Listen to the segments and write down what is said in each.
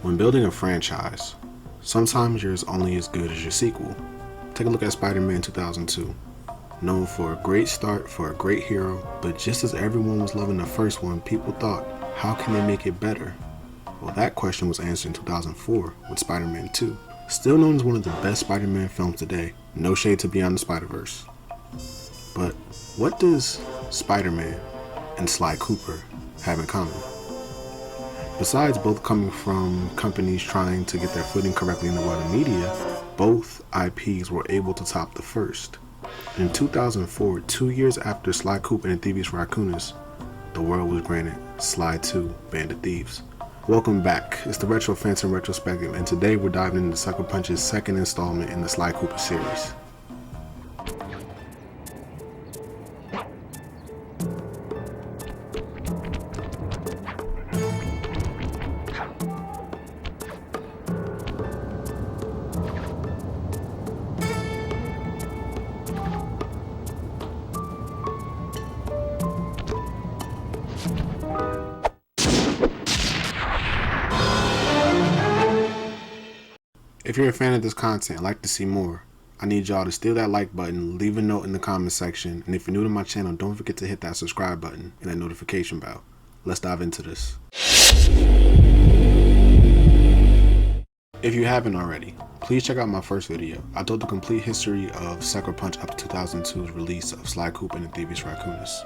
When building a franchise, sometimes you're only as good as your sequel. Take a look at Spider-Man 2002. Known for a great start, for a great hero, but just as everyone was loving the first one, people thought, how can they make it better? Well, that question was answered in 2004 with Spider-Man 2. Still known as one of the best Spider-Man films today, no shade to Beyond the Spider-Verse. But what does Spider-Man and Sly Cooper have in common? Besides both coming from companies trying to get their footing correctly in the world of media, both IPs were able to top the first. In 2004, 2 years after Sly Cooper and Thievius Raccoonus, the world was granted Sly 2 Band of Thieves. Welcome back, it's the Retro Phantom Retrospective, and today we're diving into Sucker Punch's second installment in the Sly Cooper series. If you're a fan of this content and like to see more, I need y'all to steal that like button, leave a note in the comment section, and if you're new to my channel, don't forget to hit that subscribe button and that notification bell. Let's dive into this. If you haven't already, please check out my first video. I told the complete history of Sucker Punch up to 2002's release of Sly Cooper and Thievius Raccoonus.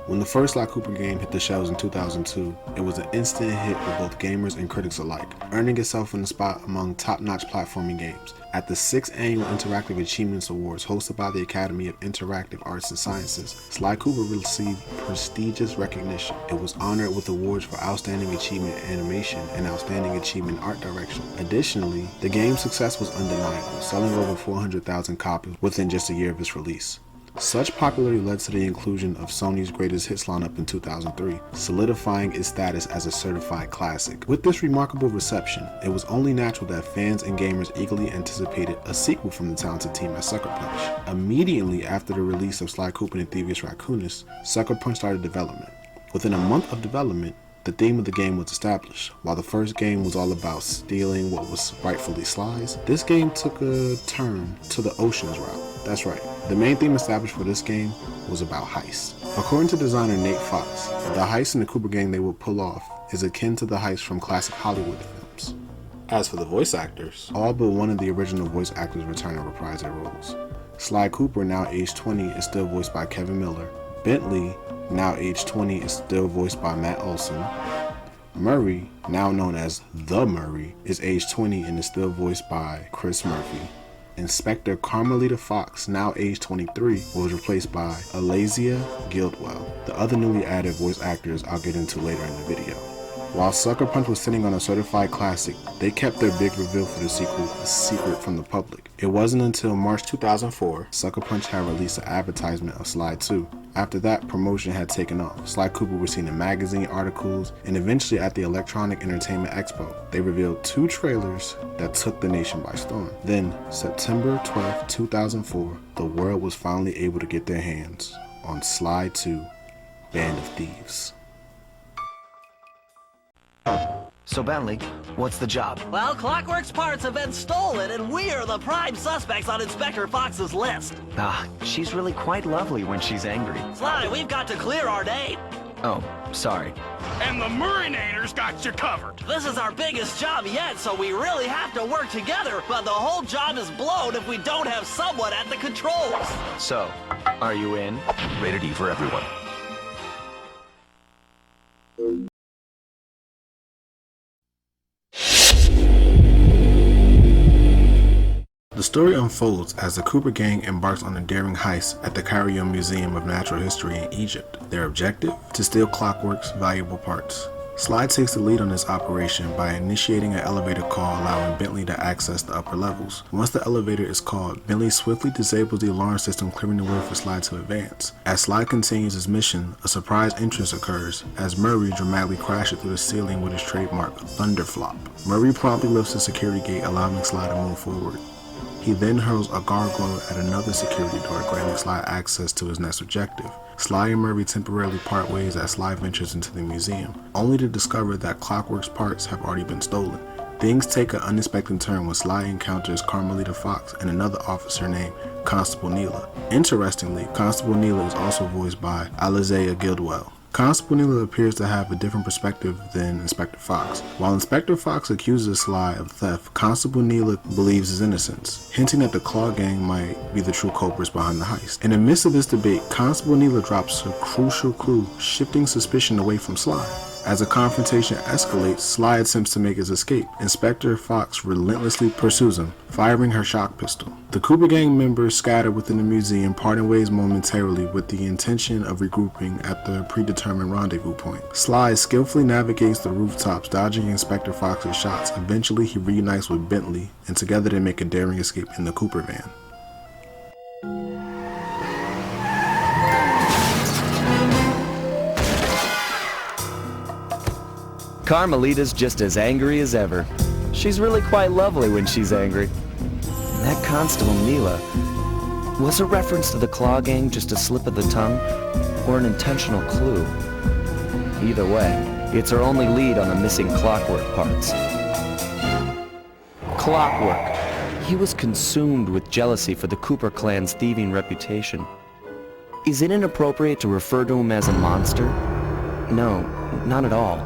When the first Sly Cooper game hit the shelves in 2002, it was an instant hit for both gamers and critics alike, earning itself in a spot among top-notch platforming games. At the 6th Annual Interactive Achievements Awards hosted by the Academy of Interactive Arts and Sciences, Sly Cooper received prestigious recognition. It was honored with awards for Outstanding Achievement in Animation and Outstanding Achievement in Art Direction. Additionally, the game's success was undeniable, selling over 400,000 copies within just a year of its release. Such popularity led to the inclusion of Sony's Greatest Hits lineup in 2003, solidifying its status as a certified classic. With this remarkable reception, it was only natural that fans and gamers eagerly anticipated a sequel from the talented team at Sucker Punch. Immediately after the release of Sly Cooper and Thievius Raccoonus, Sucker Punch started development. Within a month of development, the theme of the game was established. While the first game was all about stealing what was rightfully Sly's, this game took a turn to the Oceans route. That's right, the main theme established for this game was about heists. According to designer Nate Fox, the heist in the Cooper gang they will pull off is akin to the heist from classic Hollywood films. As for the voice actors, all but one of the original voice actors return and reprise their roles. Sly Cooper, now age 20, is still voiced by Kevin Miller. Bentley, now age 20, is still voiced by Matt Olson. Murray, now known as The Murray, is age 20 and is still voiced by Chris Murphy. Inspector Carmelita Fox, now age 23, was replaced by Alazia Guildwell. The other newly added voice actors I'll get into later in the video. While Sucker Punch was sitting on a certified classic, they kept their big reveal for the sequel a secret from the public. It wasn't until March 2004, Sucker Punch had released an advertisement of Sly 2. After that, promotion had taken off. Sly Cooper was seen in magazine articles, and eventually at the Electronic Entertainment Expo, they revealed 2 trailers that took the nation by storm. Then, September 12, 2004, the world was finally able to get their hands on Sly 2 Band of Thieves. So Bentley, what's the job? Well, Clockwerk's parts have been stolen, and we are the prime suspects on Inspector Fox's list. She's really quite lovely when she's angry. Sly, we've got to clear our name. Oh, sorry. And the Murrinators got you covered. This is our biggest job yet, so we really have to work together, but the whole job is blown if we don't have someone at the controls. So, are you in? Rated E for everyone. The story unfolds as the Cooper gang embarks on a daring heist at the Cairo Museum of Natural History in Egypt. Their objective? To steal Clockwerk's valuable parts. Sly takes the lead on this operation by initiating an elevator call allowing Bentley to access the upper levels. Once the elevator is called, Bentley swiftly disables the alarm system, clearing the way for Sly to advance. As Sly continues his mission, a surprise entrance occurs as Murray dramatically crashes through the ceiling with his trademark Thunderflop. Murray promptly lifts the security gate, allowing Sly to move forward. He then hurls a gargoyle at another security door, granting Sly access to his next objective. Sly and Murray temporarily part ways as Sly ventures into the museum, only to discover that Clockwerk's parts have already been stolen. Things take an unexpected turn when Sly encounters Carmelita Fox and another officer named Constable Neela. Interestingly, Constable Neela is also voiced by Alizea Guildwell. Constable Neela appears to have a different perspective than Inspector Fox. While Inspector Fox accuses Sly of theft, Constable Neela believes his innocence, hinting that the Claw Gang might be the true culprits behind the heist. In the midst of this debate, Constable Neela drops a crucial clue, shifting suspicion away from Sly. As the confrontation escalates, Sly attempts to make his escape. Inspector Fox relentlessly pursues him, firing her shock pistol. The Cooper Gang members scatter within the museum, parting ways momentarily with the intention of regrouping at the predetermined rendezvous point. Sly skillfully navigates the rooftops, dodging Inspector Fox's shots. Eventually, he reunites with Bentley, and together they make a daring escape in the Cooper van. Carmelita's just as angry as ever. She's really quite lovely when she's angry. And that Constable Neela, was a reference to the Claw Gang just a slip of the tongue, or an intentional clue? Either way, it's our only lead on the missing Clockwerk parts. Clockwerk. He was consumed with jealousy for the Cooper clan's thieving reputation. Is it inappropriate to refer to him as a monster? No, not at all.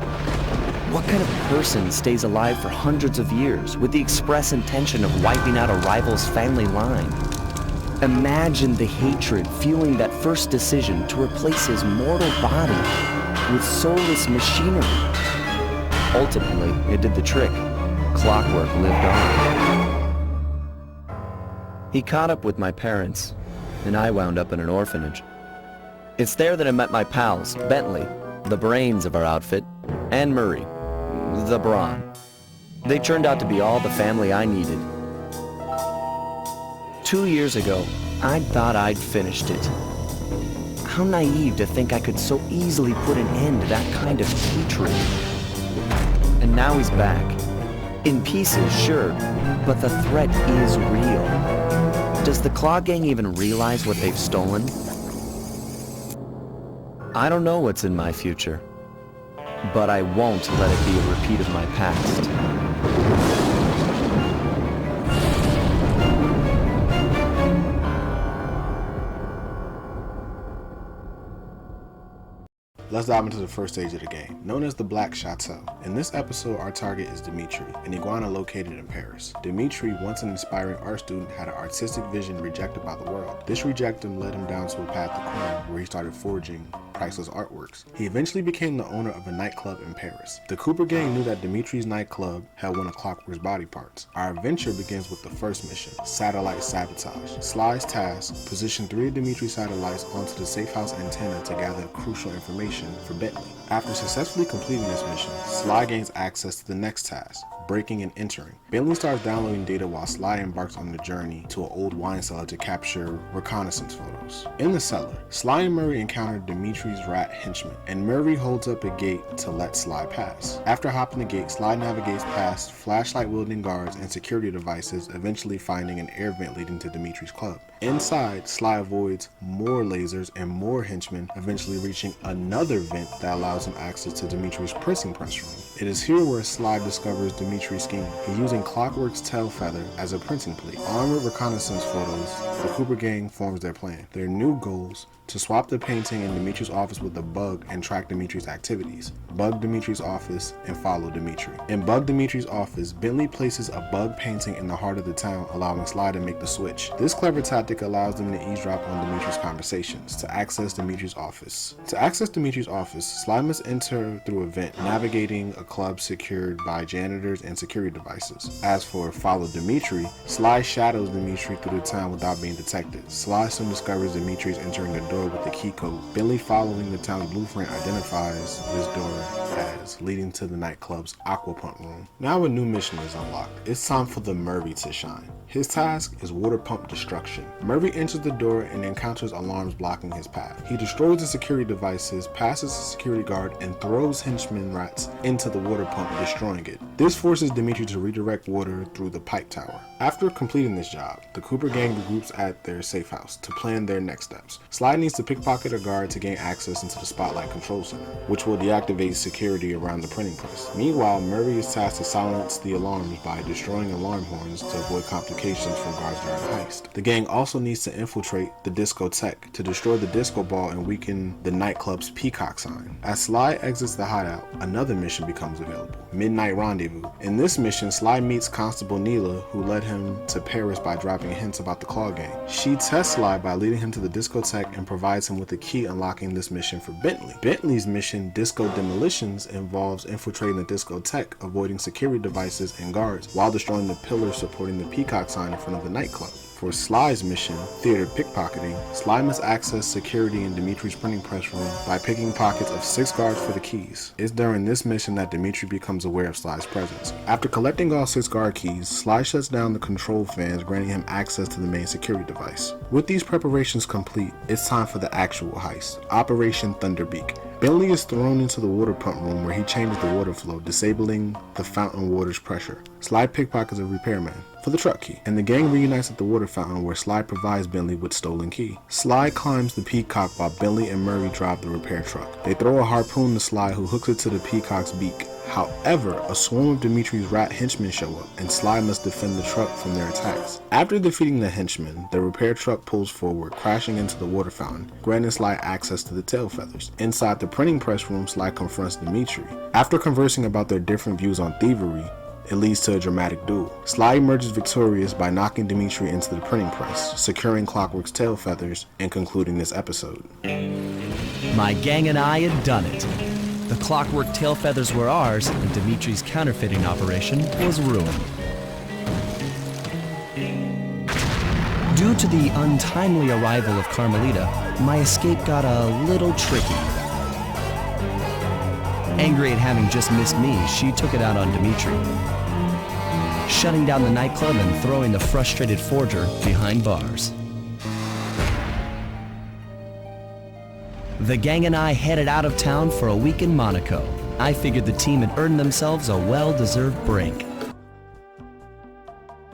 What kind of person stays alive for hundreds of years with the express intention of wiping out a rival's family line? Imagine the hatred fueling that first decision to replace his mortal body with soulless machinery. Ultimately, it did the trick. Clockwerk lived on. He caught up with my parents, and I wound up in an orphanage. It's there that I met my pals, Bentley, the brains of our outfit, and Murray, the brawn. They turned out to be all the family I needed. 2 years ago, I thought I'd finished it. How naive to think I could so easily put an end to that kind of hatred. And now he's back. In pieces, sure, but the threat is real. Does the Claw Gang even realize what they've stolen? I don't know what's in my future, but I won't let it be a repeat of my past. Let's dive into the first stage of the game, known as the Black Chateau. In this episode, our target is Dimitri, an iguana located in Paris. Dimitri, once an inspiring art student, had an artistic vision rejected by the world. This rejection led him down to a path to crime, where he started forging priceless artworks. He eventually became the owner of a nightclub in Paris. The Cooper Gang knew that Dimitri's nightclub had one of Clockwerk's body parts. Our adventure begins with the first mission, Satellite Sabotage. Sly's task: position 3 of Dimitri's satellites onto the safe house antenna to gather crucial information for Bentley. After successfully completing this mission, Sly gains access to the next task, breaking and entering. Bentley starts downloading data while Sly embarks on the journey to an old wine cellar to capture reconnaissance photos. In the cellar, Sly and Murray encounter Dimitri's rat henchman, and Murray holds up a gate to let Sly pass. After hopping the gate, Sly navigates past flashlight-wielding guards and security devices, eventually finding an air vent leading to Dimitri's club. Inside, Sly avoids more lasers and more henchmen, eventually reaching another vent that allows him access to Dimitri's printing press room. It is here where Sly discovers Dimitri's scheme. He's using Clockwerk's tail feather as a printing plate. Armed with reconnaissance photos, the Cooper Gang forms their plan. Their new goals: to swap the painting in Dimitri's office with a bug and track Dimitri's activities, bug Dimitri's office, and follow Dimitri. In bug Dimitri's office, Bentley places a bug painting in the heart of the town, allowing Sly to make the switch. This clever tactic allows them to eavesdrop on Dimitri's conversations. To access Dimitri's office, Sly must enter through a vent, navigating a club secured by janitors and security devices. As for follow Dimitri, Sly shadows Dimitri through the town without being detected. Sly soon discovers Dimitri is entering a door with a key code. Bentley, following the town's blueprint, identifies this door as leading to the nightclub's aquapump room. Now a new mission is unlocked. It's time for the Murray to shine. His task is water pump destruction. Murray enters the door and encounters alarms blocking his path. He destroys the security devices, passes the security guard, and throws henchman rats into the water pump, destroying it. This forces Dimitri to redirect water through the pipe tower. After completing this job, the Cooper gang regroups at their safe house to plan their next steps. Sly needs to pickpocket a guard to gain access into the Spotlight Control Center, which will deactivate security around the printing press. Meanwhile, Murray is tasked to silence the alarms by destroying alarm horns to avoid complications from guards during the heist. The gang also needs to infiltrate the discotheque to destroy the disco ball and weaken the nightclub's peacock sign. As Sly exits the hideout, another mission becomes available: Midnight Rendezvous. In this mission, Sly meets Constable Neela, who led him to Paris by dropping hints about the Claw gang. She tests Sly by leading him to the discotheque and provides him with a key unlocking this mission for Bentley. Bentley's mission, Disco Demolitions, involves infiltrating the discotheque, avoiding security devices and guards, while destroying the pillars supporting the peacock sign in front of the nightclub. For Sly's mission, Theater Pickpocketing, Sly must access security in Dimitri's printing press room by picking pockets of 6 guards for the keys. It's during this mission that Dimitri becomes aware of Sly's presence. After collecting all 6 guard keys, Sly shuts down the control fans, granting him access to the main security device. With these preparations complete, it's time for the actual heist, Operation Thunderbeak. Bentley is thrown into the water pump room where he changes the water flow, disabling the fountain water's pressure. Sly pickpockets a repairman for the truck key, and the gang reunites at the water fountain where Sly provides Bentley with stolen key. Sly climbs the peacock while Bentley and Murray drive the repair truck. They throw a harpoon to Sly, who hooks it to the peacock's beak. However, a swarm of Dimitri's rat henchmen show up, and Sly must defend the truck from their attacks. After defeating the henchmen, the repair truck pulls forward, crashing into the water fountain, granting Sly access to the tail feathers. Inside the printing press room, Sly confronts Dimitri. After conversing about their different views on thievery, it leads to a dramatic duel. Sly emerges victorious by knocking Dimitri into the printing press, securing Clockwerk's tail feathers, and concluding this episode. My gang and I had done it. The Clockwerk tail feathers were ours, and Dimitri's counterfeiting operation was ruined. Due to the untimely arrival of Carmelita, my escape got a little tricky. Angry at having just missed me, she took it out on Dimitri, shutting down the nightclub and throwing the frustrated forger behind bars. The gang and I headed out of town for a week in Monaco. I figured the team had earned themselves a well-deserved break.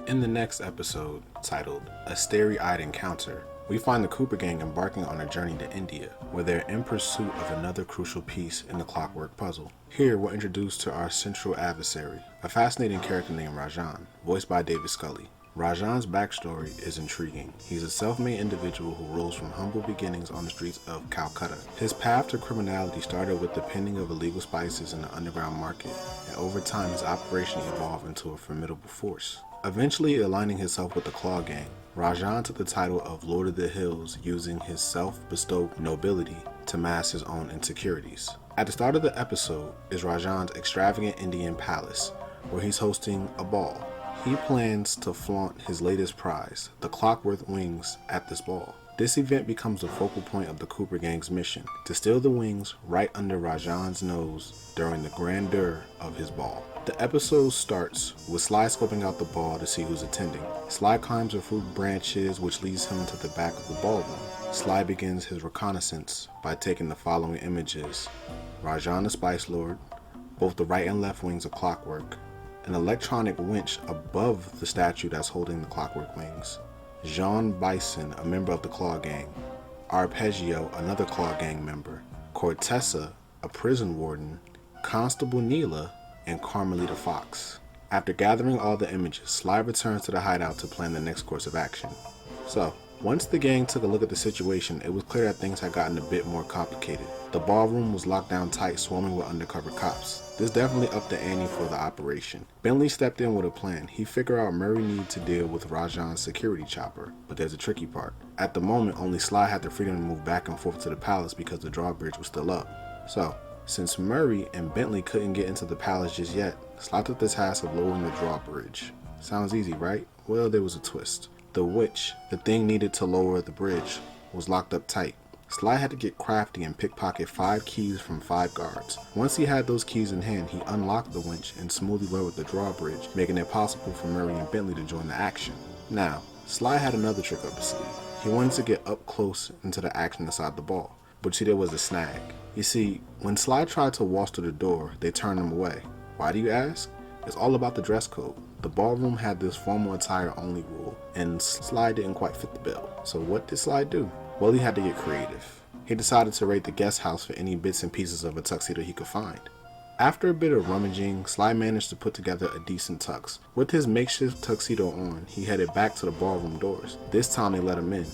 In the next episode, titled A Starry-Eyed Encounter, we find the Cooper gang embarking on a journey to India, where they're in pursuit of another crucial piece in the Clockwerk puzzle. Here, we're introduced to our central adversary, a fascinating character named Rajan, voiced by David Scully. Rajan's backstory is intriguing. He's a self-made individual who rose from humble beginnings on the streets of Calcutta. His path to criminality started with the penning of illegal spices in the underground market, and over time his operation evolved into a formidable force. Eventually aligning himself with the Claw gang, Rajan took the title of Lord of the Hills, using his self-bestowed nobility to mask his own insecurities. At the start of the episode is Rajan's extravagant Indian palace, where he's hosting a ball. He plans to flaunt his latest prize, the Clockwerk wings, at this ball. This event becomes the focal point of the Cooper gang's mission, to steal the wings right under Rajan's nose during the grandeur of his ball. The episode starts with Sly scoping out the ball to see who's attending. Sly climbs the fruit branches, which leads him to the back of the ballroom. Sly begins his reconnaissance by taking the following images: Rajan the Spice Lord, both the right and left wings of Clockwerk, an electronic winch above the statue that's holding the Clockwerk wings, Jean Bison, a member of the Claw gang, Arpeggio, another Claw gang member, Cortessa, a prison warden, Constable Neela, and Carmelita Fox. After gathering all the images, Sly returns to the hideout to plan the next course of action. So, once the gang took a look at the situation, it was clear that things had gotten a bit more complicated. The ballroom was locked down tight, swarming with undercover cops. This definitely upped the ante for the operation. Bentley stepped in with a plan. He figured out Murray needed to deal with Rajan's security chopper, but there's a tricky part. At the moment, only Sly had the freedom to move back and forth to the palace because the drawbridge was still up. So, since Murray and Bentley couldn't get into the palace just yet, Sly took the task of lowering the drawbridge. Sounds easy, right? Well, there was a twist. The witch, the thing needed to lower the bridge, was locked up tight. Sly had to get crafty and pickpocket 5 keys from 5 guards. Once he had those keys in hand, he unlocked the winch and smoothly lowered the drawbridge, making it possible for Murray and Bentley to join the action. Now, Sly had another trick up his sleeve. He wanted to get up close into the action inside the ball. but see, there was a snag. You see, when Sly tried to waltz through the door, they turned him away. Why do you ask? It's all about the dress code. The ballroom had this formal attire only rule, and Sly didn't quite fit the bill. So what did Sly do? Well, he had to get creative. He decided to raid the guest house for any bits and pieces of a tuxedo he could find. After a bit of rummaging, Sly managed to put together a decent tux. With his makeshift tuxedo on, he headed back to the ballroom doors. This time they let him in.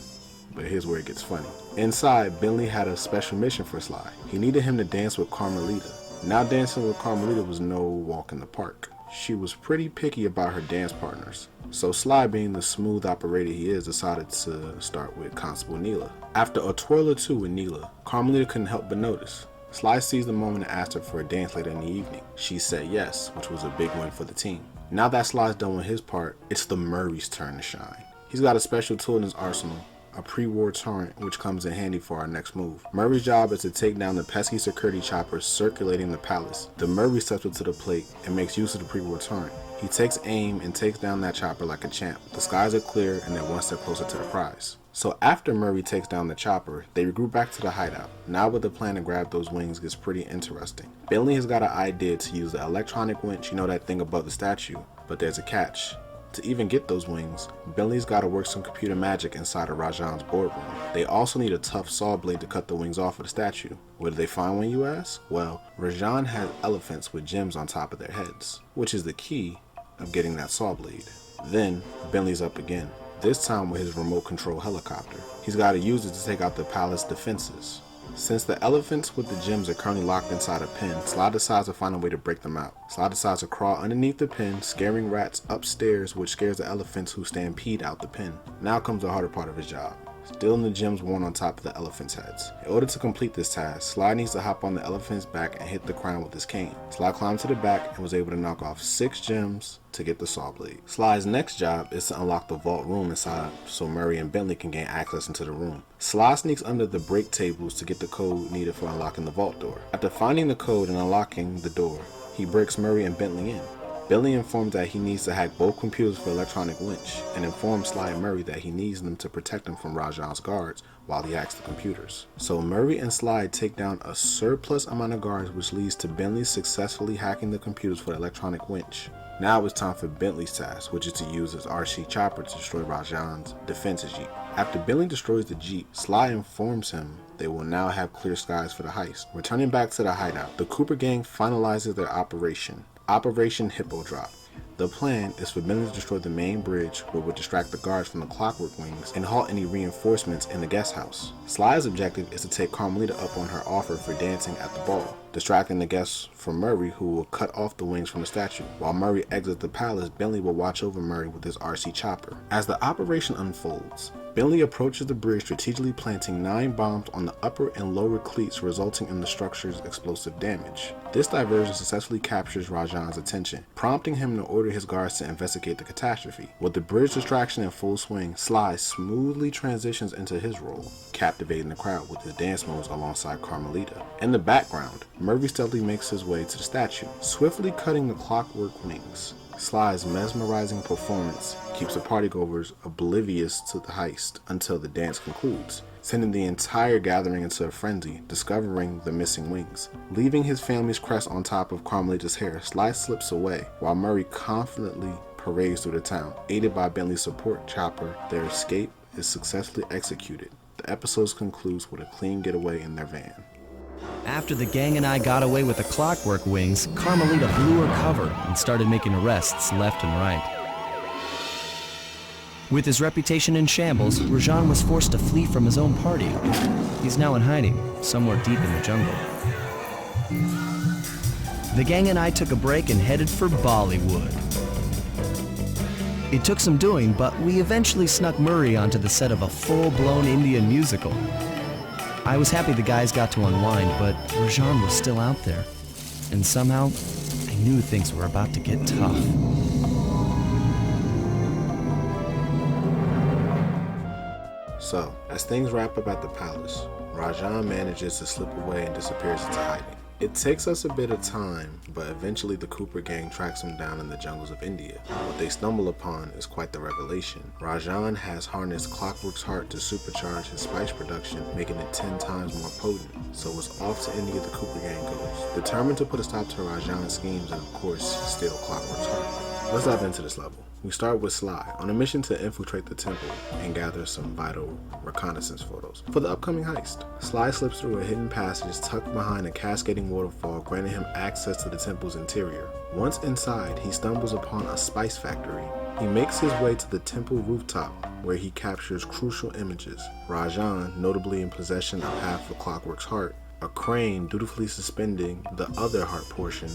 But here's where it gets funny. Inside, Bentley had a special mission for Sly. He needed him to dance with Carmelita. Now dancing with Carmelita was no walk in the park. She was pretty picky about her dance partners. So Sly, being the smooth operator he is, decided to start with Constable Neela. After a twirl or two with Neela, Carmelita couldn't help but notice. Sly seized the moment and asked her for a dance later in the evening. She said yes, which was a big win for the team. Now that Sly's done with his part, it's the Murray's turn to shine. He's got a special tool in his arsenal, a pre-war turret, which comes in handy for our next move. Murray's job is to take down the pesky security choppers circulating the palace. The Murray steps up to the plate and makes use of the pre-war turret. He takes aim and takes down that chopper like a champ. The skies are clear and they're one step closer to the prize. So after Murray takes down the chopper, they regroup back to the hideout. Now with the plan to grab those wings gets pretty interesting. Bentley has got an idea to use the electronic winch, you know, that thing above the statue, but there's a catch. To even get those wings, Bentley's got to work some computer magic inside of Rajan's boardroom. They also need a tough saw blade to cut the wings off of the statue. Where do they find one, you ask? Well, Rajan has elephants with gems on top of their heads, which is the key of getting that saw blade. Then, Bentley's up again, this time with his remote control helicopter. He's got to use it to take out the palace defenses. Since the elephants with the gems are currently locked inside a pen, Sly decides to find a way to break them out. Sly decides to crawl underneath the pen, scaring rats upstairs, which scares the elephants who stampede out the pen. Now comes the harder part of his job, stealing the gems worn on top of the elephants' heads. In order to complete this task, Sly needs to hop on the elephant's back and hit the crown with his cane. Sly climbed to the back and was able to knock off 6 gems to get the saw blade. Sly's next job is to unlock the vault room inside so Murray and Bentley can gain access into the room. Sly sneaks under the break tables to get the code needed for unlocking the vault door. After finding the code and unlocking the door, he breaks Murray and Bentley in. Bentley informs that he needs to hack both computers for electronic winch, and informs Sly and Murray that he needs them to protect him from Rajan's guards while he hacks the computers. So Murray and Sly take down a surplus amount of guards, which leads to Bentley successfully hacking the computers for the electronic winch. Now it's time for Bentley's task, which is to use his RC chopper to destroy Rajan's defenses jeep. After Bentley destroys the jeep, Sly informs him they will now have clear skies for the heist. Returning back to the hideout, the Cooper gang finalizes their Operation Hippo Drop. The plan is for Bentley to destroy the main bridge, where it would distract the guards from the Clockwerk wings and halt any reinforcements in the guest house. Sly's objective is to take Carmelita up on her offer for dancing at the ball, distracting the guests from Murray, who will cut off the wings from the statue. While Murray exits the palace, Bentley will watch over Murray with his RC chopper. As the operation unfolds, Bentley approaches the bridge, strategically planting 9 bombs on the upper and lower cleats, resulting in the structure's explosive damage. This diversion successfully captures Rajan's attention, prompting him to order his guards to investigate the catastrophe. With the bridge distraction in full swing, Sly smoothly transitions into his role, captivating the crowd with his dance moves alongside Carmelita. In the background, Murray stealthily makes his way to the statue, swiftly cutting the Clockwerk wings. Sly's mesmerizing performance keeps the partygoers oblivious to the heist until the dance concludes, sending the entire gathering into a frenzy, discovering the missing wings. Leaving his family's crest on top of Carmelita's hair, Sly slips away, while Murray confidently parades through the town. Aided by Bentley's support chopper, their escape is successfully executed. The episode concludes with a clean getaway in their van. After the gang and I got away with the Clockwerk wings, Carmelita blew her cover and started making arrests left and right. With his reputation in shambles, Rajan was forced to flee from his own party. He's now in hiding, somewhere deep in the jungle. The gang and I took a break and headed for Bollywood. It took some doing, but we eventually snuck Murray onto the set of a full-blown Indian musical. I was happy the guys got to unwind, but Rajan was still out there. And somehow, I knew things were about to get tough. So, as things wrap up at the palace, Rajan manages to slip away and disappears into hiding. It takes us a bit of time, but eventually the Cooper gang tracks him down in the jungles of India. What they stumble upon is quite the revelation. Rajan has harnessed Clockwerk's heart to supercharge his spice production, making it 10 times more potent. So it's off to India the Cooper gang goes, determined to put a stop to Rajan's schemes and of course steal Clockwerk's heart. Let's dive into this level. We start with Sly, on a mission to infiltrate the temple and gather some vital reconnaissance photos for the upcoming heist. Sly slips through a hidden passage tucked behind a cascading waterfall, granting him access to the temple's interior. Once inside, he stumbles upon a spice factory. He makes his way to the temple rooftop, where he captures crucial images. Rajan, notably in possession of half of Clockwerk's heart, a crane dutifully suspending the other heart portion,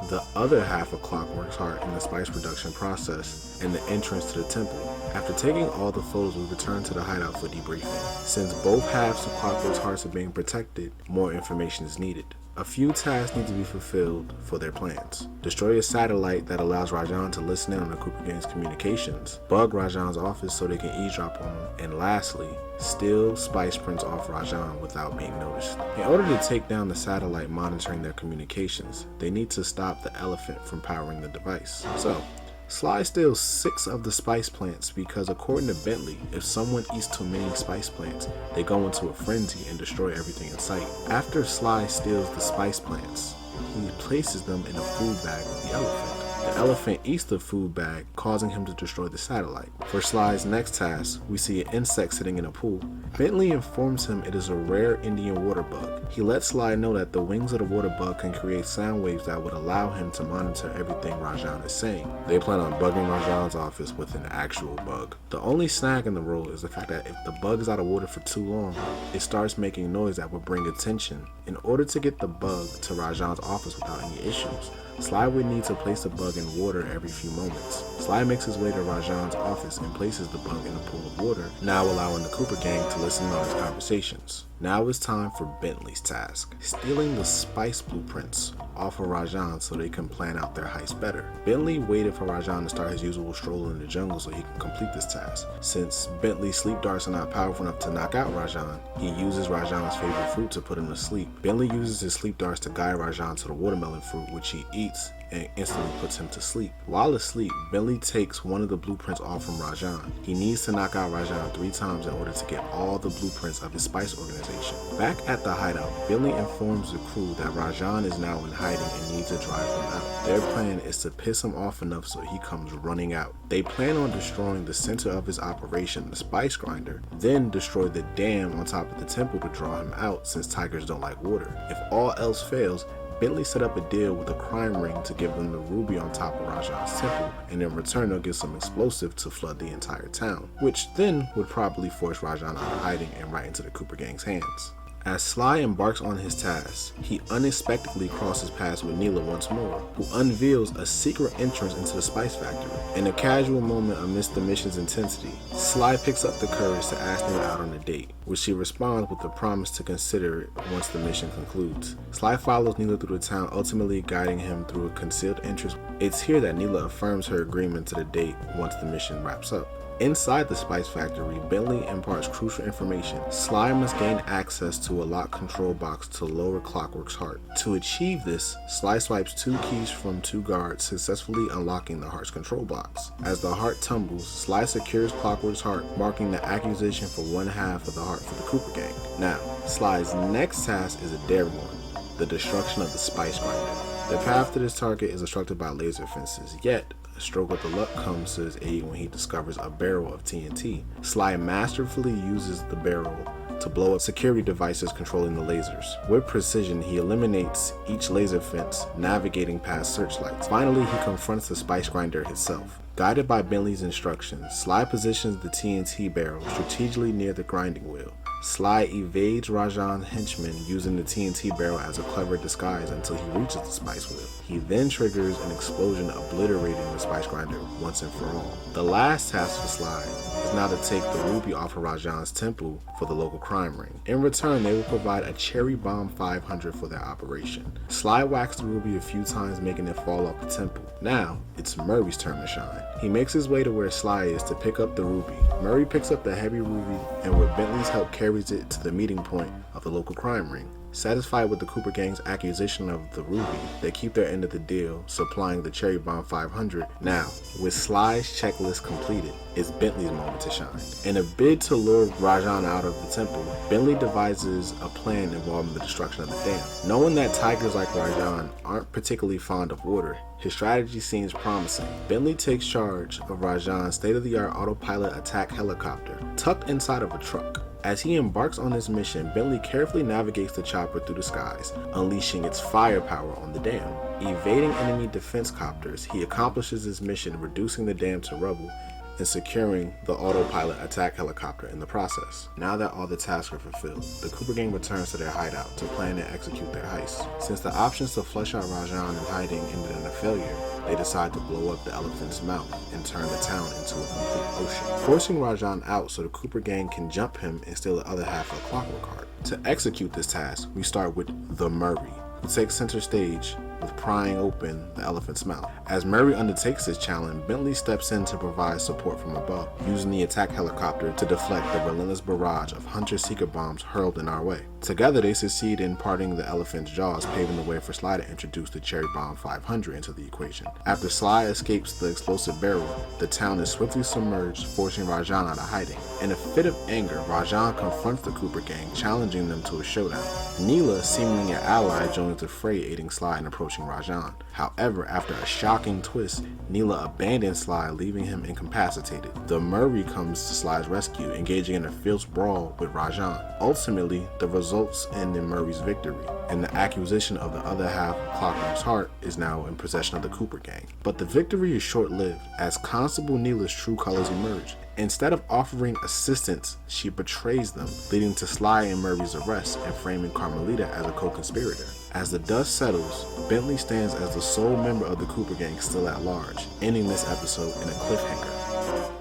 the other half of Clockwerk's heart in the spice production process, and the entrance to the temple. After taking all the photos, we return to the hideout for debriefing. Since both halves of Clockwerk's hearts are being protected, more information is needed. A few tasks need to be fulfilled for their plans. Destroy a satellite that allows Rajan to listen in on the Cooper gang's communications, bug Rajan's office so they can eavesdrop on him, and lastly, steal spice prints off Rajan without being noticed. In order to take down the satellite monitoring their communications, they need to stop the elephant from powering the device. So, Sly steals 6 of the spice plants because according to Bentley, if someone eats too many spice plants, they go into a frenzy and destroy everything in sight. After Sly steals the spice plants, he places them in a food bag with the elephant. The elephant eats the food bag, causing him to destroy the satellite. For Sly's next task, we see an insect sitting in a pool. Bentley informs him it is a rare Indian water bug. He lets Sly know that the wings of the water bug can create sound waves that would allow him to monitor everything Rajan is saying. They plan on bugging Rajan's office with an actual bug. The only snag in the role is the fact that if the bug is out of water for too long, it starts making noise that would bring attention. In order to get the bug to Rajan's office without any issues, Sly would need to place the bug in water every few moments. Sly makes his way to Rajan's office and places the bug in a pool of water, now allowing the Cooper gang to listen on his conversations. Now it's time for Bentley's task, stealing the spice blueprints off of Rajan so they can plan out their heist better. Bentley waited for Rajan to start his usual stroll in the jungle so he can complete this task. Since Bentley's sleep darts are not powerful enough to knock out Rajan, he uses Rajan's favorite fruit to put him to sleep. Bentley uses his sleep darts to guide Rajan to the watermelon fruit, which he eats and instantly puts him to sleep. While asleep, Bentley takes one of the blueprints off from Rajan. He needs to knock out Rajan 3 times in order to get all the blueprints of his spice organization. Back at the hideout, Bentley informs the crew that Rajan is now in hiding and needs to drive him out. Their plan is to piss him off enough so he comes running out. They plan on destroying the center of his operation, the spice grinder, then destroy the dam on top of the temple to draw him out since tigers don't like water. If all else fails, Bentley set up a deal with a crime ring to give them the ruby on top of Rajan's temple, and in return they'll give some explosive to flood the entire town, which then would probably force Rajan out of hiding and right into the Cooper gang's hands. As Sly embarks on his task, he unexpectedly crosses paths with Neela once more, who unveils a secret entrance into the spice factory. In a casual moment amidst the mission's intensity, Sly picks up the courage to ask Neela out on a date, which she responds with a promise to consider it once the mission concludes. Sly follows Neela through the town, ultimately guiding him through a concealed entrance. It's here that Neela affirms her agreement to the date once the mission wraps up. Inside the spice factory, Bentley imparts crucial information. Sly must gain access to a locked control box to lower Clockwerk's heart. To achieve this, Sly swipes 2 keys from 2 guards, successfully unlocking the heart's control box. As the heart tumbles, Sly secures Clockwerk's heart, marking the accusation for 1/2 of the heart for the Cooper gang. Now, Sly's next task is a daring one, the destruction of the spice grinder. The path to this target is obstructed by laser fences, yet a stroke of the luck comes to his aid when he discovers a barrel of TNT. Sly masterfully uses the barrel to blow up security devices controlling the lasers. With precision, he eliminates each laser fence, navigating past searchlights. Finally, he confronts the spice grinder itself. Guided by Bentley's instructions, Sly positions the TNT barrel strategically near the grinding wheel. Sly evades Rajan's henchmen using the TNT barrel as a clever disguise until he reaches the spice wheel. He then triggers an explosion, obliterating the spice grinder once and for all. The last task for Sly is now to take the ruby off of Rajan's temple for the local crime ring. In return, they will provide a cherry bomb 500 for their operation. Sly whacks the ruby a few times, making it fall off the temple. Now, it's Murray's turn to shine. He makes his way to where Sly is to pick up the ruby. Murray picks up the heavy ruby and with Bentley's help carries it to the meeting point of the local crime ring. Satisfied with the Cooper gang's accusation of the ruby, they keep their end of the deal, supplying the Cherry Bomb 500. Now, with Sly's checklist completed, it's Bentley's moment to shine. In a bid to lure Rajan out of the temple, Bentley devises a plan involving the destruction of the dam. Knowing that tigers like Rajan aren't particularly fond of water, his strategy seems promising. Bentley takes charge of Rajan's state-of-the-art autopilot attack helicopter, tucked inside of a truck. As he embarks on his mission, Bentley carefully navigates the chopper through the skies, unleashing its firepower on the dam. Evading enemy defense copters, he accomplishes his mission, reducing the dam to rubble and securing the autopilot attack helicopter in the process. Now that all the tasks are fulfilled, the Cooper gang returns to their hideout to plan and execute their heist. Since the options to flush out Rajan in hiding ended in a failure, they decide to blow up the elephant's mouth and turn the town into a complete ocean, forcing Rajan out so the Cooper gang can jump him and steal the other half of the Clockwerk heart. To execute this task, we start with the Murray, who takes center stage with prying open the elephant's mouth. As Murray undertakes this challenge, Bentley steps in to provide support from above, using the attack helicopter to deflect the relentless barrage of hunter-seeker bombs hurled in our way. Together, they succeed in parting the elephant's jaws, paving the way for Sly to introduce the Cherry Bomb 500 into the equation. After Sly escapes the explosive barrel, the town is swiftly submerged, forcing Rajan out of hiding. In a fit of anger, Rajan confronts the Cooper gang, challenging them to a showdown. Neela, seemingly an ally, joins the fray, aiding Sly in approaching Rajan. However, after a shocking twist, Neela abandons Sly, leaving him incapacitated. The Murray comes to Sly's rescue, engaging in a fierce brawl with Rajan. Ultimately, the results end in Murray's victory, and the acquisition of the other half of Clockwerk's heart is now in possession of the Cooper gang. But the victory is short-lived, as Constable Neela's true colors emerge. Instead of offering assistance, she betrays them, leading to Sly and Murray's arrest and framing Carmelita as a co-conspirator. As the dust settles, Bentley stands as the sole member of the Cooper gang still at large, ending this episode in a cliffhanger.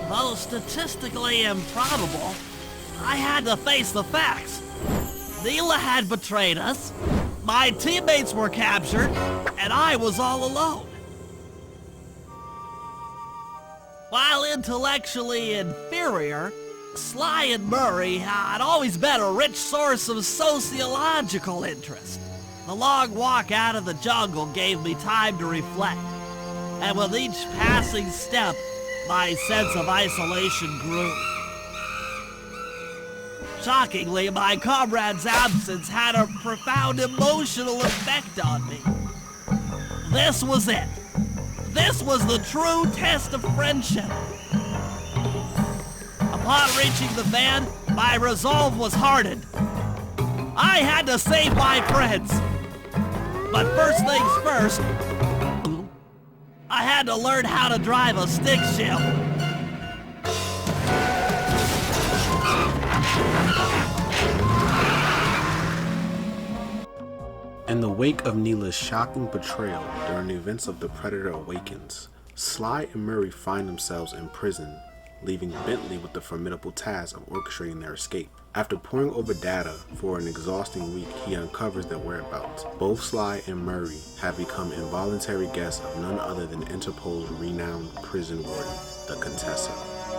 Though statistically improbable, I had to face the facts. Neela had betrayed us, my teammates were captured, and I was all alone. While intellectually inferior, Sly and Murray had always been a rich source of sociological interest. The long walk out of the jungle gave me time to reflect, and with each passing step, my sense of isolation grew. Shockingly, my comrade's absence had a profound emotional effect on me. This was it. This was the true test of friendship. Upon reaching the van, my resolve was hardened. I had to save my friends. But first things first, I had to learn how to drive a stick shift. In the wake of Neela's shocking betrayal during the events of the Predator Awakens, Sly and Murray find themselves in prison, leaving Bentley with the formidable task of orchestrating their escape. After poring over data for an exhausting week, he uncovers their whereabouts. Both Sly and Murray have become involuntary guests of none other than Interpol's renowned prison warden, the Contessa.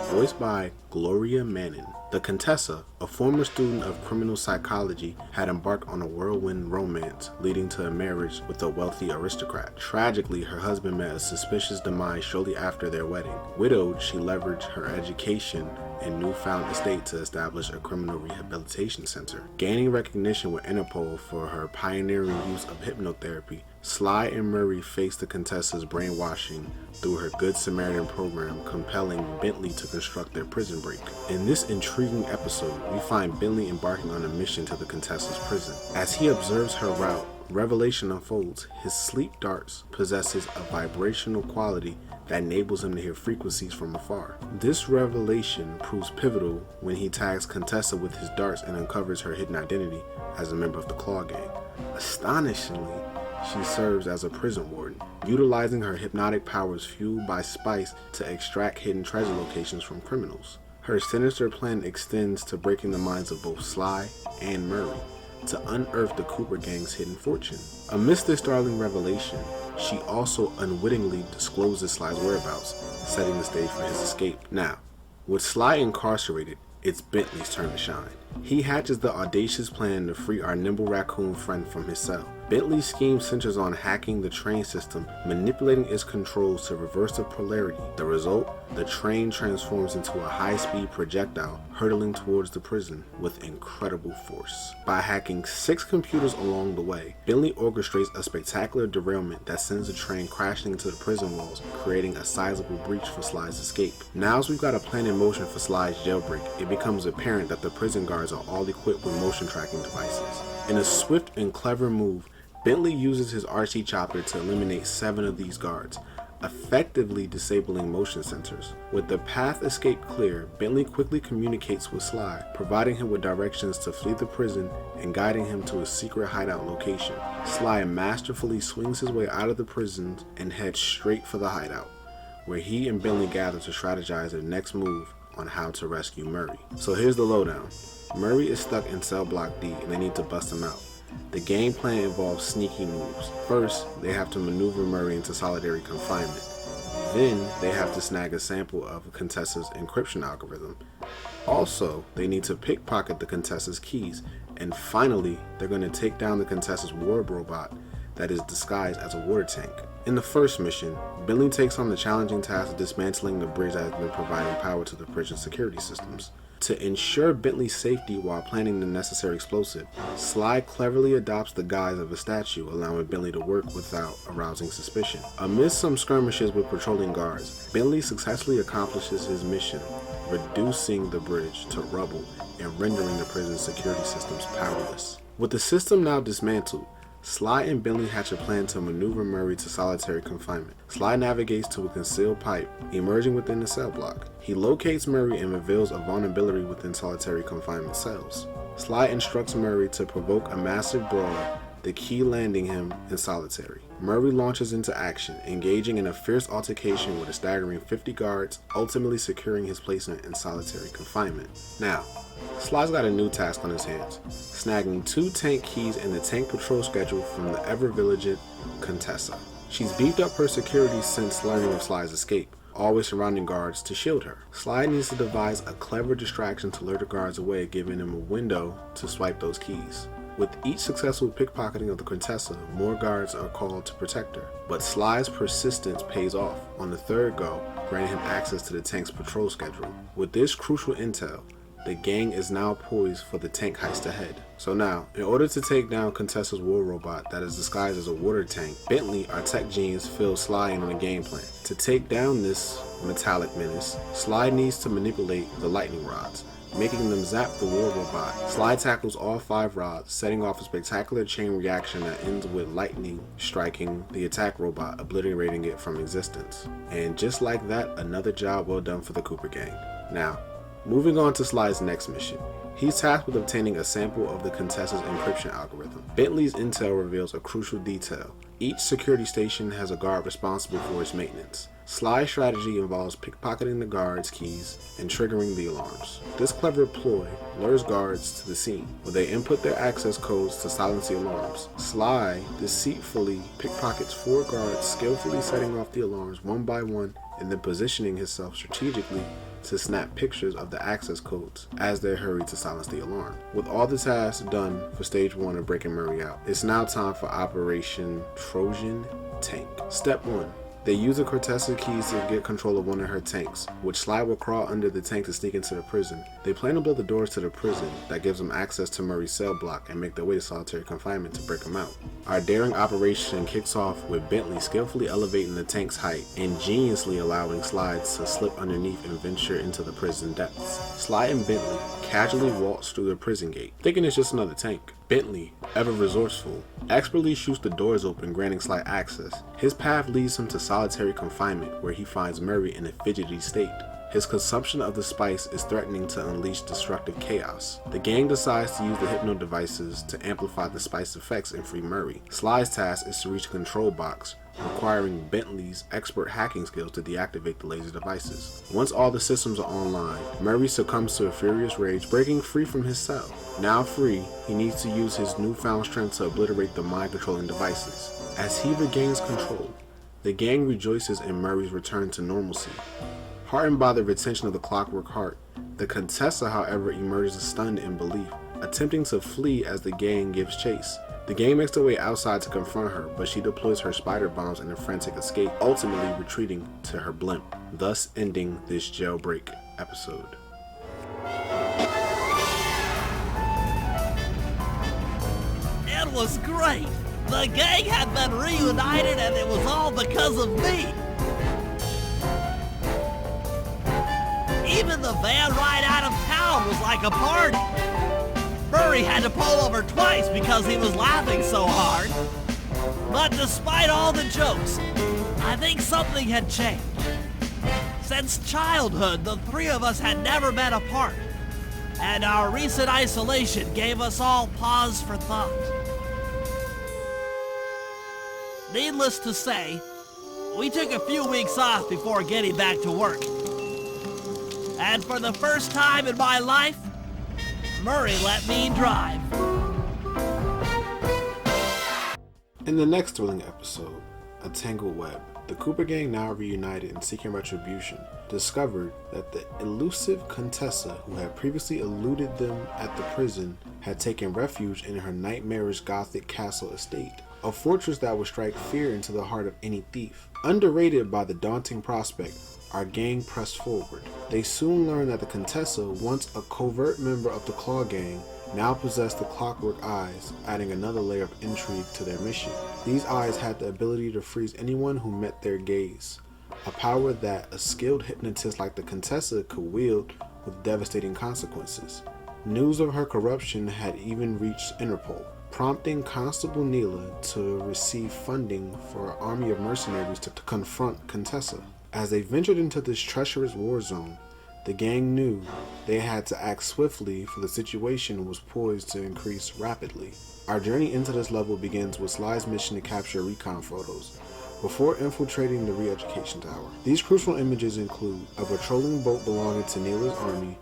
Voiced by Gloria Manning, the Contessa, a former student of criminal psychology, had embarked on a whirlwind romance leading to a marriage with a wealthy aristocrat. Tragically, her husband met a suspicious demise shortly after their wedding. Widowed, she leveraged her education and newfound estate to establish a criminal rehabilitation center. Gaining recognition with Interpol for her pioneering use of hypnotherapy, Sly and Murray face the Contessa's brainwashing through her Good Samaritan program, compelling Bentley to construct their prison break. In this intriguing episode, we find Bentley embarking on a mission to the Contessa's prison. As he observes her route, revelation unfolds. His sleep darts possesses a vibrational quality that enables him to hear frequencies from afar. This revelation proves pivotal when he tags Contessa with his darts and uncovers her hidden identity as a member of the Claw Gang. Astonishingly, she serves as a prison warden, utilizing her hypnotic powers fueled by spice to extract hidden treasure locations from criminals. Her sinister plan extends to breaking the minds of both Sly and Murray to unearth the Cooper gang's hidden fortune. Amidst this startling revelation, she also unwittingly discloses Sly's whereabouts, setting the stage for his escape. Now, with Sly incarcerated, it's Bentley's turn to shine. He hatches the audacious plan to free our nimble raccoon friend from his cell. Bentley's scheme centers on hacking the train system, manipulating its controls to reverse the polarity. The result? The train transforms into a high-speed projectile, hurtling towards the prison with incredible force. By hacking 6 computers along the way, Bentley orchestrates a spectacular derailment that sends the train crashing into the prison walls, creating a sizable breach for Sly's escape. Now as we've got a plan in motion for Sly's jailbreak, it becomes apparent that the prison guards are all equipped with motion tracking devices. In a swift and clever move, Bentley uses his RC chopper to eliminate 7 of these guards, effectively disabling motion sensors. With the path escape clear, Bentley quickly communicates with Sly, providing him with directions to flee the prison and guiding him to a secret hideout location. Sly masterfully swings his way out of the prison and heads straight for the hideout, where he and Bentley gather to strategize their next move on how to rescue Murray. So here's the lowdown. Murray is stuck in cell block D and they need to bust him out. The game plan involves sneaky moves. First, they have to maneuver Murray into solitary confinement. Then, they have to snag a sample of Contessa's encryption algorithm. Also, they need to pickpocket the Contessa's keys. And finally, they're going to take down the Contessa's ward robot that is disguised as a water tank. In the first mission, Bentley takes on the challenging task of dismantling the bridge that has been providing power to the prison security systems. To ensure Bentley's safety while planting the necessary explosive, Sly cleverly adopts the guise of a statue, allowing Bentley to work without arousing suspicion. Amidst some skirmishes with patrolling guards, Bentley successfully accomplishes his mission, reducing the bridge to rubble and rendering the prison security systems powerless. With the system now dismantled, Sly and Bentley hatch a plan to maneuver Murray to solitary confinement. Sly navigates to a concealed pipe, emerging within the cell block. He locates Murray and reveals a vulnerability within solitary confinement cells. Sly instructs Murray to provoke a massive brawl, the key landing him in solitary. Murray launches into action, engaging in a fierce altercation with a staggering 50 guards, ultimately securing his placement in solitary confinement. Now, Sly's got a new task on his hands, snagging 2 tank keys in the tank patrol schedule from the ever-vigilant Contessa. She's beefed up her security since learning of Sly's escape, always surrounding guards to shield her. Sly needs to devise a clever distraction to lure the guards away, giving them a window to swipe those keys. With each successful pickpocketing of the Contessa, more guards are called to protect her. But Sly's persistence pays off. On the 3rd go, granting him access to the tank's patrol schedule. With this crucial intel, the gang is now poised for the tank heist ahead. So now, in order to take down Contessa's war robot that is disguised as a water tank, Bentley, our tech genius, fills Sly in on a game plan. To take down this metallic menace, Sly needs to manipulate the lightning rods, making them zap the war robot. Sly tackles all 5 rods, setting off a spectacular chain reaction that ends with lightning striking the attack robot, obliterating it from existence. And just like that, another job well done for the Cooper gang. Now, moving on to Sly's next mission. He's tasked with obtaining a sample of the Contessa's encryption algorithm. Bentley's intel reveals a crucial detail. Each security station has a guard responsible for its maintenance. Sly's strategy involves pickpocketing the guards' keys and triggering the alarms. This clever ploy lures guards to the scene, where they input their access codes to silence the alarms. Sly deceitfully pickpockets 4 guards, skillfully setting off the alarms one by one and then positioning himself strategically to snap pictures of the access codes as they hurry to silence the alarm. With all the tasks done for stage 1 of breaking Murray out, it's now time for Operation Trojan Tank. Step 1. They use the Contessa keys to get control of one of her tanks, which Sly will crawl under the tank to sneak into the prison. They plan to blow the doors to the prison that gives them access to Murray's cell block and make their way to solitary confinement to break him out. Our daring operation kicks off with Bentley skillfully elevating the tank's height, ingeniously allowing Sly to slip underneath and venture into the prison depths. Sly and Bentley casually waltz through the prison gate, thinking it's just another tank. Bentley, ever resourceful, expertly shoots the doors open, granting Sly access. His path leads him to solitary confinement, where he finds Murray in a fidgety state. His consumption of the spice is threatening to unleash destructive chaos. The gang decides to use the hypno devices to amplify the spice effects and free Murray. Sly's task is to reach a control box, requiring Bentley's expert hacking skills to deactivate the laser devices. Once all the systems are online, Murray succumbs to a furious rage, breaking free from his cell. Now free, he needs to use his newfound strength to obliterate the mind-controlling devices. As he regains control, the gang rejoices in Murray's return to normalcy. Heartened by the retention of the Clockwerk heart, The Contessa, however, emerges stunned in belief, attempting to flee as the gang gives chase. The gang makes their way outside to confront her, but she deploys her spider bombs in a frantic escape, ultimately retreating to her blimp, thus ending this Jailbreak episode. It was great. The gang had been reunited and it was all because of me. Even the van ride out of town was like a party. Murray had to pull over twice because he was laughing so hard. But despite all the jokes, I think something had changed. Since childhood, the three of us had never been apart, and our recent isolation gave us all pause for thought. Needless to say, we took a few weeks off before getting back to work. And for the first time in my life, Murray let me drive. In the next thrilling episode, A Tangled Web, the Cooper gang, now reunited and seeking retribution, discovered that the elusive Contessa, who had previously eluded them at the prison, had taken refuge in her nightmarish Gothic castle estate, a fortress that would strike fear into the heart of any thief. Underrated by the daunting prospect, our gang pressed forward. They soon learned that the Contessa, once a covert member of the Claw gang, now possessed the Clockwerk eyes, adding another layer of intrigue to their mission. These eyes had the ability to freeze anyone who met their gaze, a power that a skilled hypnotist like the Contessa could wield with devastating consequences. News of her corruption had even reached Interpol, prompting Constable Neela to receive funding for an army of mercenaries to confront Contessa. As they ventured into this treacherous war zone, the gang knew they had to act swiftly, for the situation was poised to increase rapidly. Our journey into this level begins with Sly's mission to capture recon photos before infiltrating the re-education tower. These crucial images include a patrolling boat belonging to Neela's army,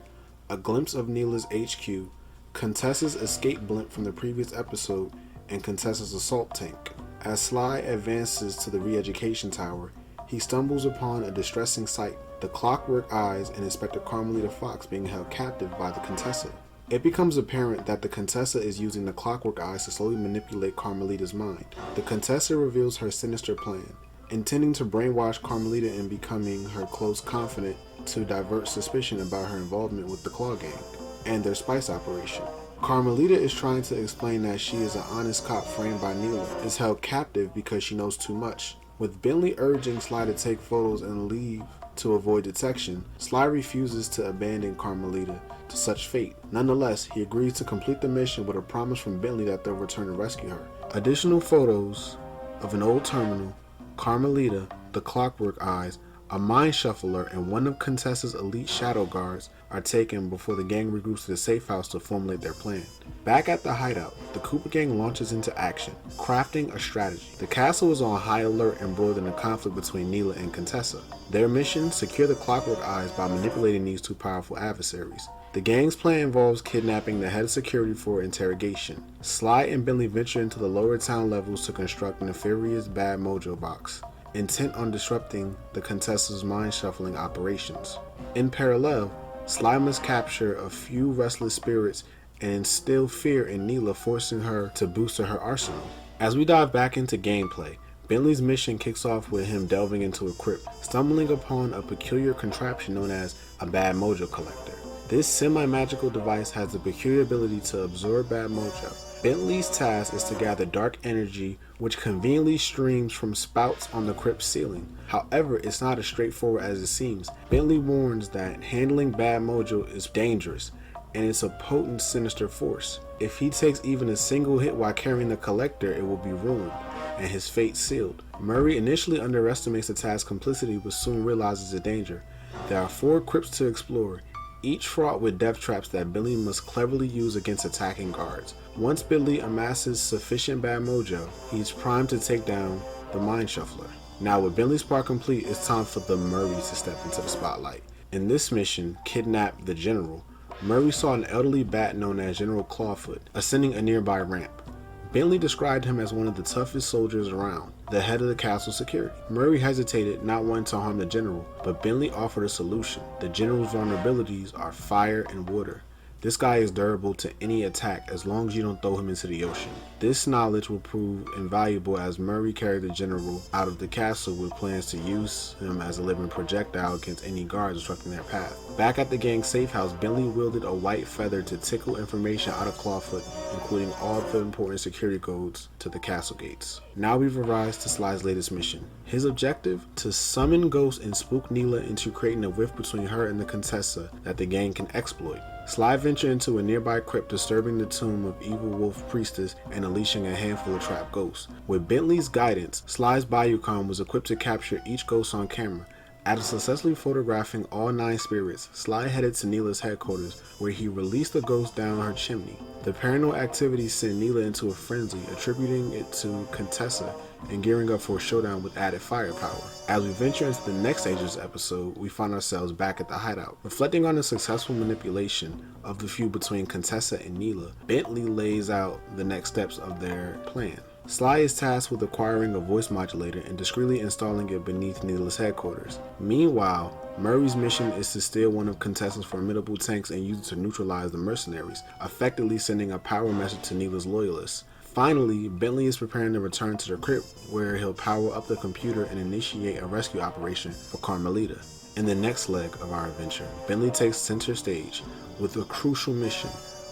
a glimpse of Neela's HQ, Contessa's escape blimp from the previous episode, and Contessa's assault tank. As Sly advances to the re-education tower, he stumbles upon a distressing sight, the Clockwerk eyes and Inspector Carmelita Fox being held captive by the Contessa. It becomes apparent that the Contessa is using the Clockwerk eyes to slowly manipulate Carmelita's mind. The Contessa reveals her sinister plan, intending to brainwash Carmelita and becoming her close confidant to divert suspicion about her involvement with the Claw gang and their spice operation. Carmelita is trying to explain that she is an honest cop framed by Neela, is held captive because she knows too much. With Bentley urging Sly to take photos and leave to avoid detection, Sly refuses to abandon Carmelita to such fate. Nonetheless, he agrees to complete the mission with a promise from Bentley that they'll return to rescue her. Additional photos of an old terminal, Carmelita, the Clockwerk eyes, a mind shuffler, and one of Contessa's elite shadow guards are taken before the gang regroups to the safe house to formulate their plan. Back at the hideout, the Cooper gang launches into action, crafting a strategy. The castle is on high alert, embroiled in a conflict between Neela and Contessa. Their mission: secure the Clockwerk eyes by manipulating these two powerful adversaries. The gang's plan involves kidnapping the head of security for interrogation. Sly and Bentley venture into the lower town levels to construct a nefarious bad mojo box, intent on disrupting the Contessa's mind-shuffling operations. In parallel, Sly must capture a few restless spirits and instill fear in Neela, forcing her to boost her arsenal. As we dive back into gameplay, Bentley's mission kicks off with him delving into a crypt, stumbling upon a peculiar contraption known as a bad mojo collector. This semi-magical device has the peculiar ability to absorb bad mojo. Bentley's task is to gather dark energy, which conveniently streams from spouts on the crypt's ceiling. However, it's not as straightforward as it seems. Bentley warns that handling bad mojo is dangerous, and it's a potent, sinister force. If he takes even a single hit while carrying the collector, it will be ruined, and his fate sealed. Murray initially underestimates the task's complexity, but soon realizes the danger. There are 4 crypts to explore, each fraught with death traps that Bentley must cleverly use against attacking guards. Once Bentley amasses sufficient bad mojo, he's primed to take down the mind shuffler. Now with Bentley's part complete, it's time for the Murrays to step into the spotlight. In this mission, Kidnap the General, Murray saw an elderly bat known as General Clawfoot ascending a nearby ramp. Bentley described him as one of the toughest soldiers around, the head of the castle security. Murray hesitated, not wanting to harm the general, but Bentley offered a solution. The general's vulnerabilities are fire and water. This guy is durable to any attack as long as you don't throw him into the ocean. This knowledge will prove invaluable as Murray carried the general out of the castle with plans to use him as a living projectile against any guards obstructing their path. Back at the gang's safe house, Bentley wielded a white feather to tickle information out of Clockwerk, including all the important security codes to the castle gates. Now we've arrived to Sly's latest mission. His objective? To summon ghosts and spook Neela into creating a rift between her and the Contessa that the gang can exploit. Sly ventured into a nearby crypt, disturbing the tomb of evil wolf priestess and unleashing a handful of trapped ghosts. With Bentley's guidance, Sly's Bayoucom was equipped to capture each ghost on camera. After successfully photographing all 9 spirits, Sly headed to Neela's headquarters, where he released the ghost down her chimney. The paranormal activity sent Neela into a frenzy, attributing it to Contessa and gearing up for a showdown with added firepower. As we venture into the next stage of this episode, we find ourselves back at the hideout. Reflecting on the successful manipulation of the feud between Contessa and Neela, Bentley lays out the next steps of their plan. Sly is tasked with acquiring a voice modulator and discreetly installing it beneath Neela's headquarters. Meanwhile, Murray's mission is to steal one of Contessa's formidable tanks and use it to neutralize the mercenaries, effectively sending a power message to Neela's loyalists. Finally, Bentley is preparing to return to the crypt, where he'll power up the computer and initiate a rescue operation for Carmelita. In the next leg of our adventure, Bentley takes center stage with a crucial mission: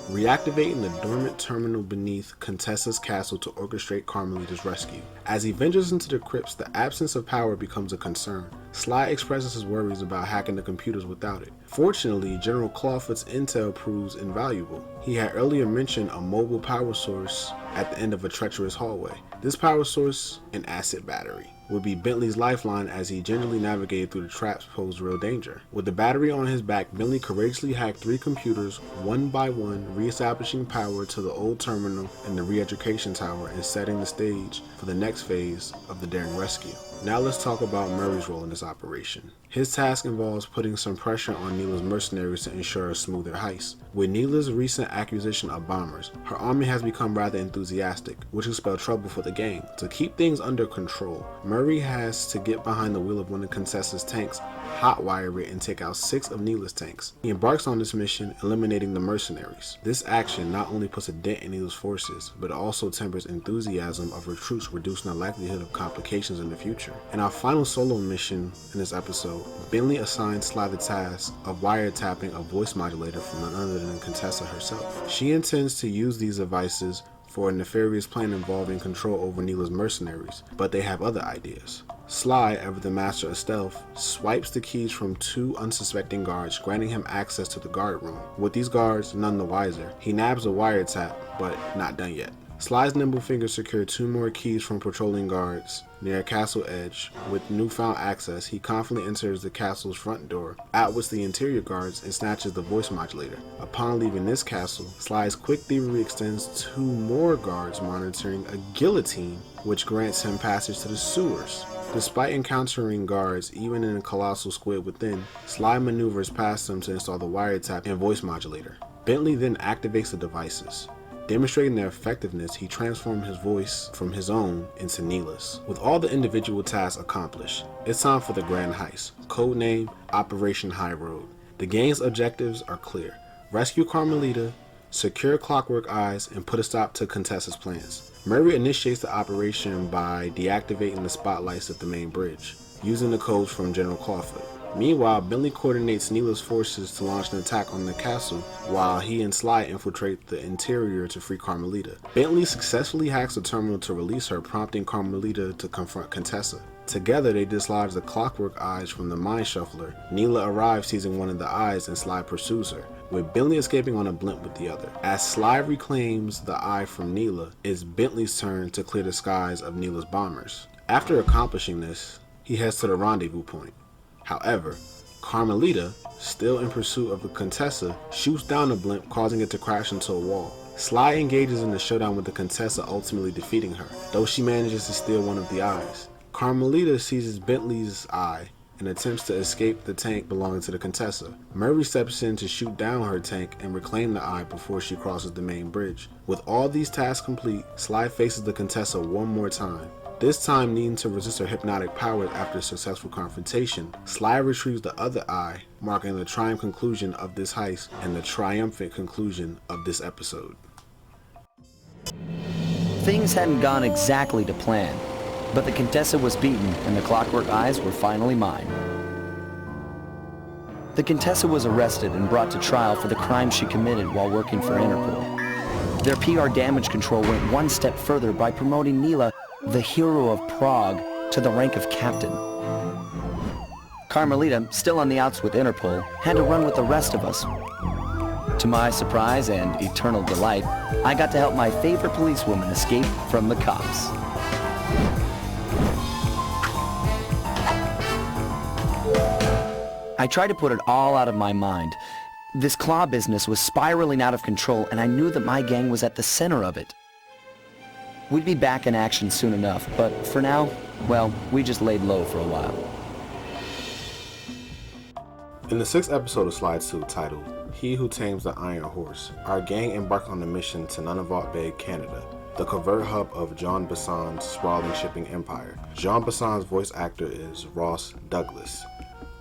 reactivating the dormant terminal beneath Contessa's castle to orchestrate Carmelita's rescue. As he ventures into the crypts, the absence of power becomes a concern. Sly expresses his worries about hacking the computers without it. Fortunately, General Clockwerk's intel proves invaluable. He had earlier mentioned a mobile power source at the end of a treacherous hallway. This power source, an acid battery, would be Bentley's lifeline as he gingerly navigated through the traps posed real danger. With the battery on his back, Bentley courageously hacked 3 computers one by one, re-establishing power to the old terminal and the re-education tower and setting the stage for the next phase of the daring rescue. Now let's talk about Murray's role in this operation. His task involves putting some pressure on Neela's mercenaries to ensure a smoother heist. With Neela's recent acquisition of bombers, her army has become rather enthusiastic, which will spell trouble for the gang. To keep things under control, Murray has to get behind the wheel of one of Contessa's tanks, hotwire it, and take out 6 of Neela's tanks. He embarks on this mission, eliminating the mercenaries. This action not only puts a dent in Neela's forces, but also tempers enthusiasm of recruits, reducing the likelihood of complications in the future. In our final solo mission in this episode, Bentley assigns Sly the task of wiretapping a voice modulator from none other than Contessa herself. She intends to use these devices for a nefarious plan involving control over Neela's mercenaries, but they have other ideas. Sly, ever the master of stealth, swipes the keys from 2 unsuspecting guards, granting him access to the guard room. With these guards none the wiser, he nabs a wiretap, but not done yet. Sly's nimble fingers secure 2 more keys from patrolling guards near a castle edge. With newfound access, he confidently enters the castle's front door, outwits the interior guards, and snatches the voice modulator. Upon leaving this castle, Sly's quick thievery extends 2 more guards monitoring a guillotine, which grants him passage to the sewers. Despite encountering guards, even in a colossal squid within, Sly maneuvers past them to install the wiretap and voice modulator. Bentley then activates the devices. Demonstrating their effectiveness, he transformed his voice from his own into Neela's. With all the individual tasks accomplished, it's time for the grand heist, codename Operation High Road. The gang's objectives are clear: rescue Carmelita, secure Clockwerk Eyes, and put a stop to Contessa's plans. Murray initiates the operation by deactivating the spotlights at the main bridge, using the codes from General Clockwerk. Meanwhile, Bentley coordinates Neela's forces to launch an attack on the castle, while he and Sly infiltrate the interior to free Carmelita. Bentley successfully hacks the terminal to release her, prompting Carmelita to confront Contessa. Together, they dislodge the Clockwerk Eyes from the Mind Shuffler. Neela arrives seizing one of the eyes, and Sly pursues her, with Bentley escaping on a blimp with the other. As Sly reclaims the eye from Neela, it's Bentley's turn to clear the skies of Neela's bombers. After accomplishing this, he heads to the rendezvous point. However, Carmelita, still in pursuit of the Contessa, shoots down the blimp, causing it to crash into a wall. Sly engages in the showdown with the Contessa, ultimately defeating her, though she manages to steal one of the eyes. Carmelita seizes Bentley's eye, and attempts to escape the tank belonging to the Contessa. Murray steps in to shoot down her tank and reclaim the eye before she crosses the main bridge. With all these tasks complete, Sly faces the Contessa one more time. This time needing to resist her hypnotic powers after a successful confrontation, Sly retrieves the other eye, marking the triumphant conclusion of this heist and the triumphant conclusion of this episode. Things hadn't gone exactly to plan, but the Contessa was beaten and the Clockwerk eyes were finally mine. The Contessa was arrested and brought to trial for the crime she committed while working for Interpol. Their PR damage control went one step further by promoting Neela, the hero of Prague, to the rank of captain. Carmelita, still on the outs with Interpol, had to run with the rest of us. To my surprise and eternal delight, I got to help my favorite policewoman escape from the cops. I tried to put it all out of my mind. This claw business was spiraling out of control, and I knew that my gang was at the center of it. We'd be back in action soon enough, but for now, well, we just laid low for a while. In the 6th episode of Slide 2, titled He Who Tames the Iron Horse, our gang embarked on a mission to Nunavut Bay, Canada, the covert hub of Jean Bisson's sprawling shipping empire. Jean Bisson's voice actor is Ross Douglas.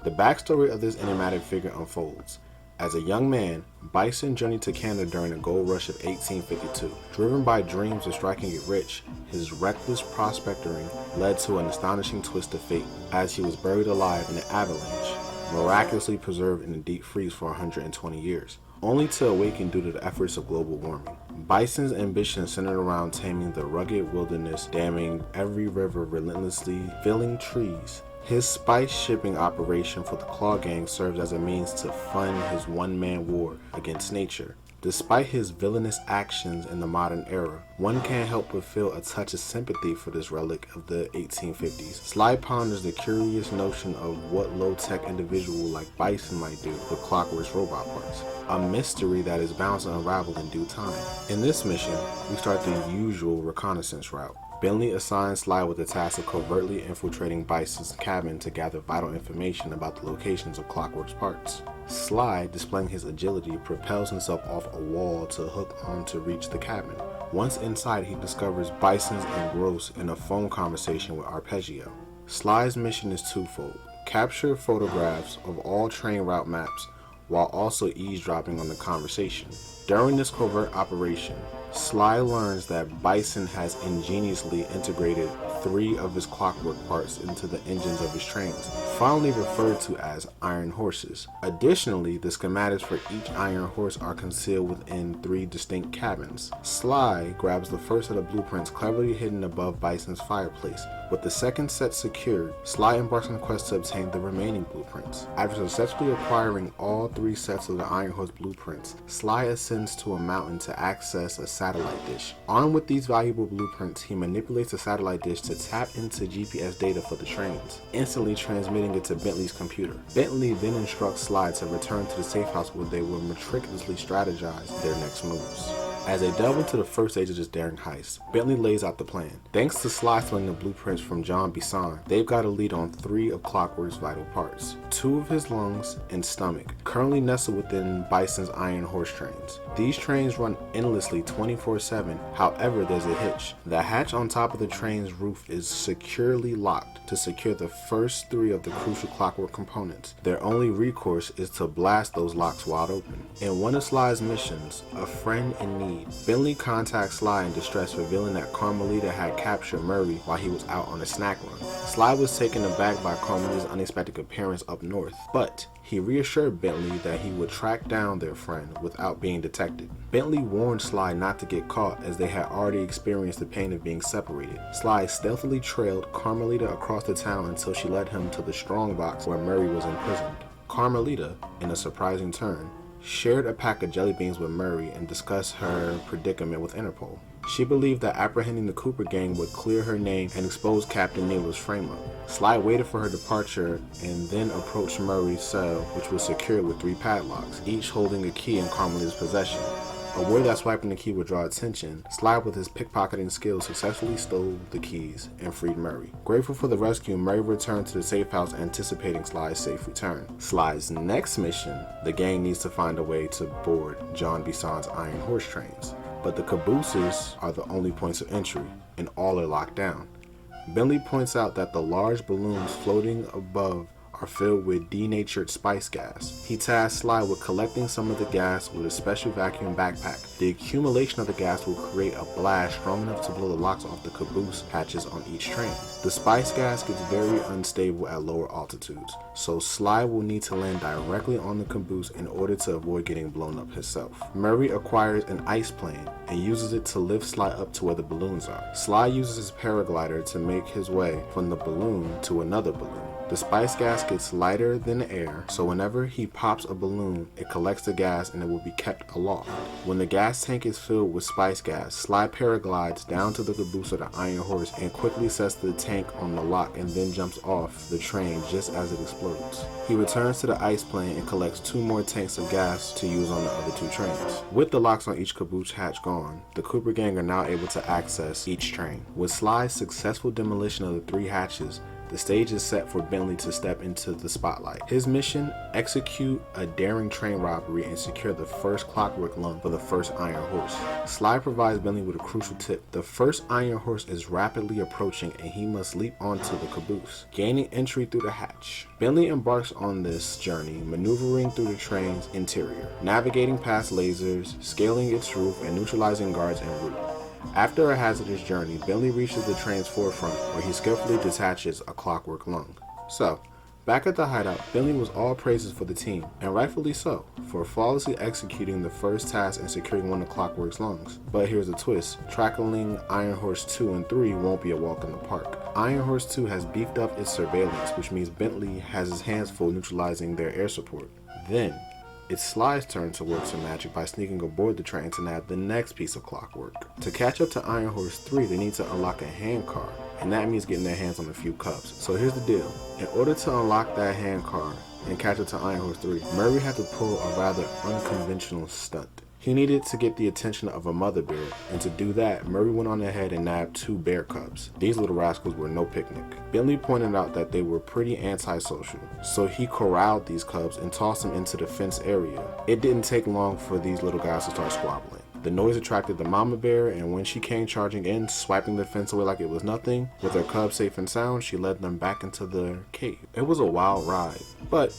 The backstory of this enigmatic figure unfolds. As a young man, Bison journeyed to Canada during the gold rush of 1852. Driven by dreams of striking it rich, his reckless prospectoring led to an astonishing twist of fate, as he was buried alive in an avalanche, miraculously preserved in a deep freeze for 120 years, only to awaken due to the efforts of global warming. Bison's ambition centered around taming the rugged wilderness, damming every river, relentlessly felling trees. His spice shipping operation for the Claw Gang serves as a means to fund his one-man war against nature. Despite his villainous actions in the modern era, one can't help but feel a touch of sympathy for this relic of the 1850s. Sly ponders the curious notion of what low-tech individual like Bison might do with Clockwerk's robot parts, a mystery that is bound to unravel in due time. In this mission, we start the usual reconnaissance route. Bentley assigns Sly with the task of covertly infiltrating Bison's cabin to gather vital information about the locations of Clockwerk's parts. Sly, displaying his agility, propels himself off a wall to hook on to reach the cabin. Once inside, he discovers Bison's engrossed in a phone conversation with Arpeggio. Sly's mission is twofold: capture photographs of all train route maps while also eavesdropping on the conversation. During this covert operation, Sly learns that Bison has ingeniously integrated 3 of his Clockwerk parts into the engines of his trains, fondly referred to as iron horses. Additionally, the schematics for each iron horse are concealed within 3 distinct cabins. Sly grabs the first set of blueprints cleverly hidden above Bison's fireplace. With the second set secured, Sly embarks on a quest to obtain the remaining blueprints. After successfully acquiring all 3 sets of the Iron Horse blueprints, Sly ascends to a mountain to access a satellite dish. Armed with these valuable blueprints, he manipulates the satellite dish to tap into GPS data for the trains, instantly transmitting it to Bentley's computer. Bentley then instructs Sly to return to the safe house where they will meticulously strategize their next moves. As they delve into the first stage of this daring heist, Bentley lays out the plan. Thanks to Sly stealing the blueprints from Jean Bison, they've got a lead on 3 of Clockwerk's vital parts, 2 of his lungs and stomach, currently nestled within Bison's iron horse trains. These trains run endlessly 24/7, however there's a hitch. The hatch on top of the train's roof is securely locked to secure the first 3 of the crucial Clockwerk components. Their only recourse is to blast those locks wide open. In one of Sly's missions, a friend in need, Bentley contacts Sly in distress, revealing that Carmelita had captured Murray while he was out on a snack run. Sly was taken aback by Carmelita's unexpected appearance up north, but he reassured Bentley that he would track down their friend without being detected. Bentley warned Sly not to get caught, as they had already experienced the pain of being separated. Sly stealthily trailed Carmelita across the town until she led him to the strongbox where Murray was imprisoned. Carmelita, in a surprising turn, shared a pack of jelly beans with Murray and discussed her predicament with Interpol. She believed that apprehending the Cooper gang would clear her name and expose Captain Neela's frame-up. Sly waited for her departure and then approached Murray's cell, which was secured with 3 padlocks, each holding a key in Carmelita's possession. Aware that swiping the key would draw attention, Sly with his pickpocketing skills successfully stole the keys and freed Murray. Grateful for the rescue, Murray returned to the safe house anticipating Sly's safe return. Sly's next mission, the gang needs to find a way to board John Bison's iron horse trains, but the cabooses are the only points of entry, and all are locked down. Bentley points out that the large balloons floating above are filled with denatured spice gas. He tasks Sly with collecting some of the gas with a special vacuum backpack. The accumulation of the gas will create a blast strong enough to blow the locks off the caboose hatches on each train. The spice gas gets very unstable at lower altitudes, so Sly will need to land directly on the caboose in order to avoid getting blown up himself. Murray acquires an ice plane and uses it to lift Sly up to where the balloons are. Sly uses his paraglider to make his way from the balloon to another balloon. The spice gas gets lighter than air, so whenever he pops a balloon, it collects the gas and it will be kept aloft. When the gas tank is filled with spice gas, Sly paraglides down to the caboose of the iron horse and quickly sets the tank on the lock and then jumps off the train just as it explodes. He returns to the ice plane and collects 2 more tanks of gas to use on the other 2 trains. With the locks on each caboose hatch gone, the Cooper gang are now able to access each train. With Sly's successful demolition of the 3 hatches, the stage is set for Bentley to step into the spotlight. His mission, execute a daring train robbery and secure the first Clockwerk lung for the first iron horse. Sly provides Bentley with a crucial tip. The first iron horse is rapidly approaching and he must leap onto the caboose, gaining entry through the hatch. Bentley embarks on this journey, maneuvering through the train's interior, navigating past lasers, scaling its roof, and neutralizing guards en route. After a hazardous journey, Bentley reaches the train's forefront where he skillfully detaches a Clockwerk lung. So, back at the hideout, Bentley was all praises for the team, and rightfully so, for flawlessly executing the first task and securing one of Clockwerk's lungs. But here's a twist, tackling Iron Horse 2 and 3 won't be a walk in the park. Iron Horse 2 has beefed up its surveillance, which means Bentley has his hands full neutralizing their air support. Then, it's Sly's turn to work some magic by sneaking aboard the train to nab the next piece of Clockwerk. To catch up to Iron Horse 3, they need to unlock a handcar, and that means getting their hands on a few cups. So here's the deal. In order to unlock that handcar and catch up to Iron Horse 3, Murray had to pull a rather unconventional stunt. He needed to get the attention of a mother bear, and to do that, Murray went on ahead and nabbed 2 bear cubs. These little rascals were no picnic. Bentley pointed out that they were pretty antisocial, so he corralled these cubs and tossed them into the fence area. It didn't take long for these little guys to start squabbling. The noise attracted the mama bear, and when she came charging in, swiping the fence away like it was nothing, with her cubs safe and sound, she led them back into the cave. It was a wild ride, but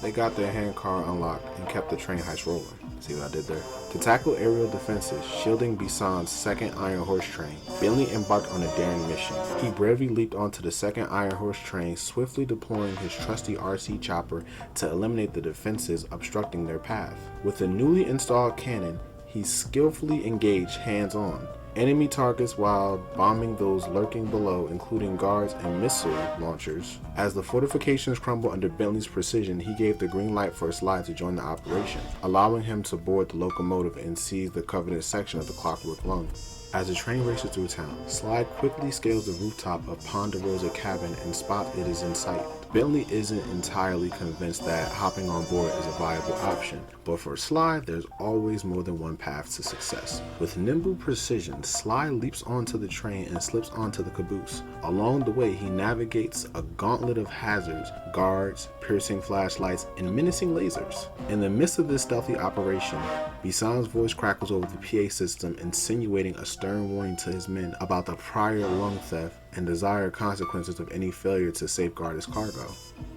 they got their handcar unlocked and kept the train heist rolling. See what I did there? To tackle aerial defenses, shielding Bison's second Iron Horse train, Bentley embarked on a daring mission. He bravely leaped onto the second Iron Horse train, swiftly deploying his trusty RC chopper to eliminate the defenses obstructing their path. With a newly installed cannon, he skillfully engaged hands-on enemy targets while bombing those lurking below, including guards and missile launchers. As the fortifications crumbled under Bentley's precision, he gave the green light for Sly to join the operation, allowing him to board the locomotive and seize the coveted section of the Clockwerk lung. As the train races through town, Sly quickly scales the rooftop of Ponderosa Cabin and spots it is in sight. Bentley isn't entirely convinced that hopping on board is a viable option, but for Sly, there's always more than one path to success. With nimble precision, Sly leaps onto the train and slips onto the caboose. Along the way, he navigates a gauntlet of hazards, guards, piercing flashlights, and menacing lasers. In the midst of this stealthy operation, Bison's voice crackles over the PA system, insinuating a stern warning to his men about the prior lung theft and desired consequences of any failure to safeguard his cargo.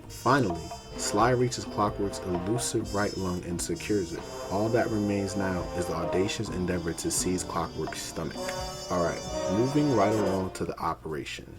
Finally, Sly reaches Clockwerk's elusive right lung and secures it. All that remains now is the audacious endeavor to seize Clockwerk's stomach. Alright, moving right along to the operation,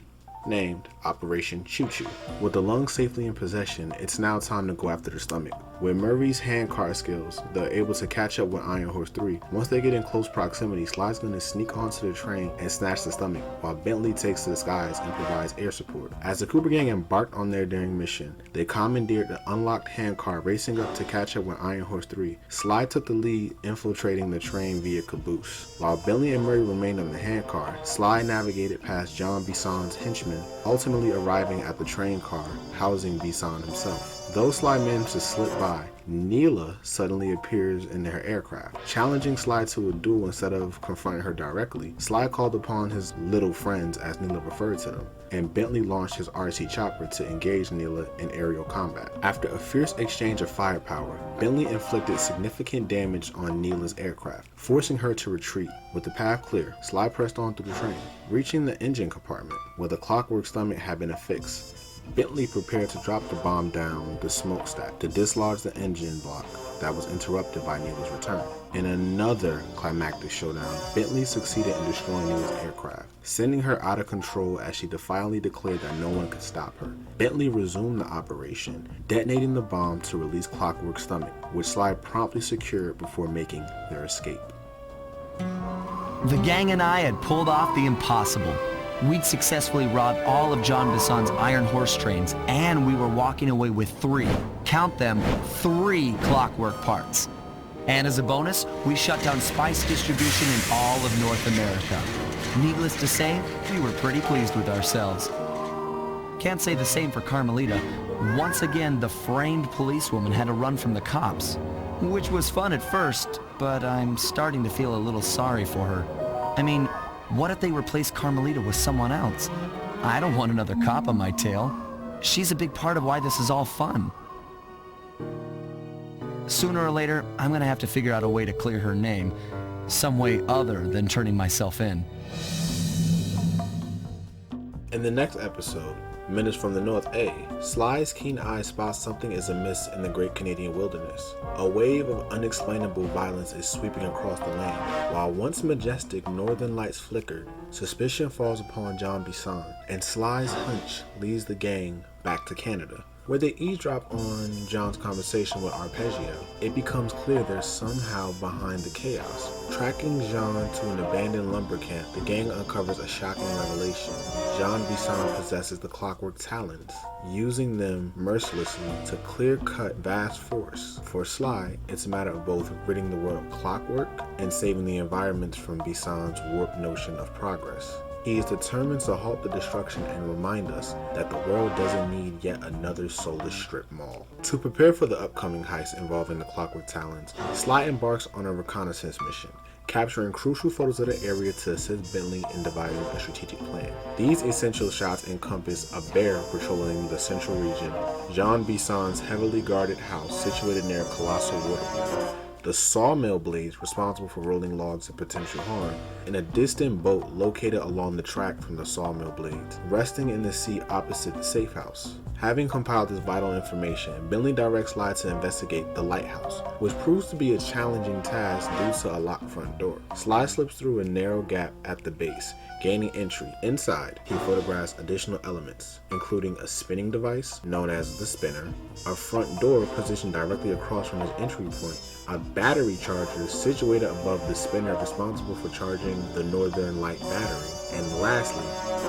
named Operation Choo Choo. With the lung safely in possession, it's now time to go after the stomach. With Murray's handcar skills, they're able to catch up with Iron Horse 3. Once they get in close proximity, Sly's gonna sneak onto the train and snatch the stomach, while Bentley takes to the skies and provides air support. As the Cooper gang embarked on their daring mission, they commandeered the unlocked handcar, racing up to catch up with Iron Horse 3. Sly took the lead, infiltrating the train via caboose. While Bentley and Murray remained on the handcar, Sly navigated past John Bison's henchmen, ultimately arriving at the train car, housing Bison himself. Though Sly managed to slip by, Neela suddenly appears in her aircraft, challenging Sly to a duel instead of confronting her directly. Sly called upon his little friends, as Neela referred to them, and Bentley launched his RC chopper to engage Neela in aerial combat. After a fierce exchange of firepower, Bentley inflicted significant damage on Neela's aircraft, forcing her to retreat. With the path clear, Sly pressed on through the train, reaching the engine compartment, where the Clockwerk stomach had been affixed. Bentley prepared to drop the bomb down the smokestack to dislodge the engine block that was interrupted by Neela's return. In another climactic showdown, Bentley succeeded in destroying Neela's aircraft, sending her out of control as she defiantly declared that no one could stop her. Bentley resumed the operation, detonating the bomb to release Clockwerk's stomach, which Sly promptly secured before making their escape. The gang and I had pulled off the impossible. We'd successfully robbed all of John Bisson's iron horse trains, and we were walking away with 3, count them, 3 Clockwerk parts. And as a bonus, we shut down spice distribution in all of North America. Needless to say, we were pretty pleased with ourselves. Can't say the same for Carmelita. Once again, the framed policewoman had to run from the cops, which was fun at first, but I'm starting to feel a little sorry for her. I mean, what if they replace Carmelita with someone else? I don't want another cop on my tail. She's a big part of why this is all fun. Sooner or later, I'm gonna have to figure out a way to clear her name, some way other than turning myself in. In the next episode, Menace from the North A, Sly's keen eye spots something is amiss in the Great Canadian Wilderness. A wave of unexplainable violence is sweeping across the land. While once majestic northern lights flicker, suspicion falls upon John Bisson, and Sly's hunch leads the gang back to Canada. Where they eavesdrop on John's conversation with Arpeggio, it becomes clear they're somehow behind the chaos. Tracking John to an abandoned lumber camp, the gang uncovers a shocking revelation. John Bisson possesses the Clockwerk talons, using them mercilessly to clear-cut vast force. For Sly, it's a matter of both ridding the world of Clockwerk and saving the environment from Bisson's warped notion of progress. He is determined to halt the destruction and remind us that the world doesn't need yet another soulless strip mall. To prepare for the upcoming heist involving the Clockwerk talons, Sly embarks on a reconnaissance mission, capturing crucial photos of the area to assist Bentley in devising a strategic plan. These essential shots encompass a bear patrolling the central region, John Bisson's heavily guarded house situated near a colossal waterfall, the sawmill blades responsible for rolling logs of potential harm, and a distant boat located along the track from the sawmill blades, resting in the sea opposite the safe house. Having compiled this vital information, Bentley directs Sly to investigate the lighthouse, which proves to be a challenging task due to a locked front door. Sly slips through a narrow gap at the base, gaining entry. Inside, he photographs additional elements, including a spinning device known as the spinner, a front door positioned directly across from his entry point, a battery charger situated above the spinner responsible for charging the Northern Light battery, and lastly,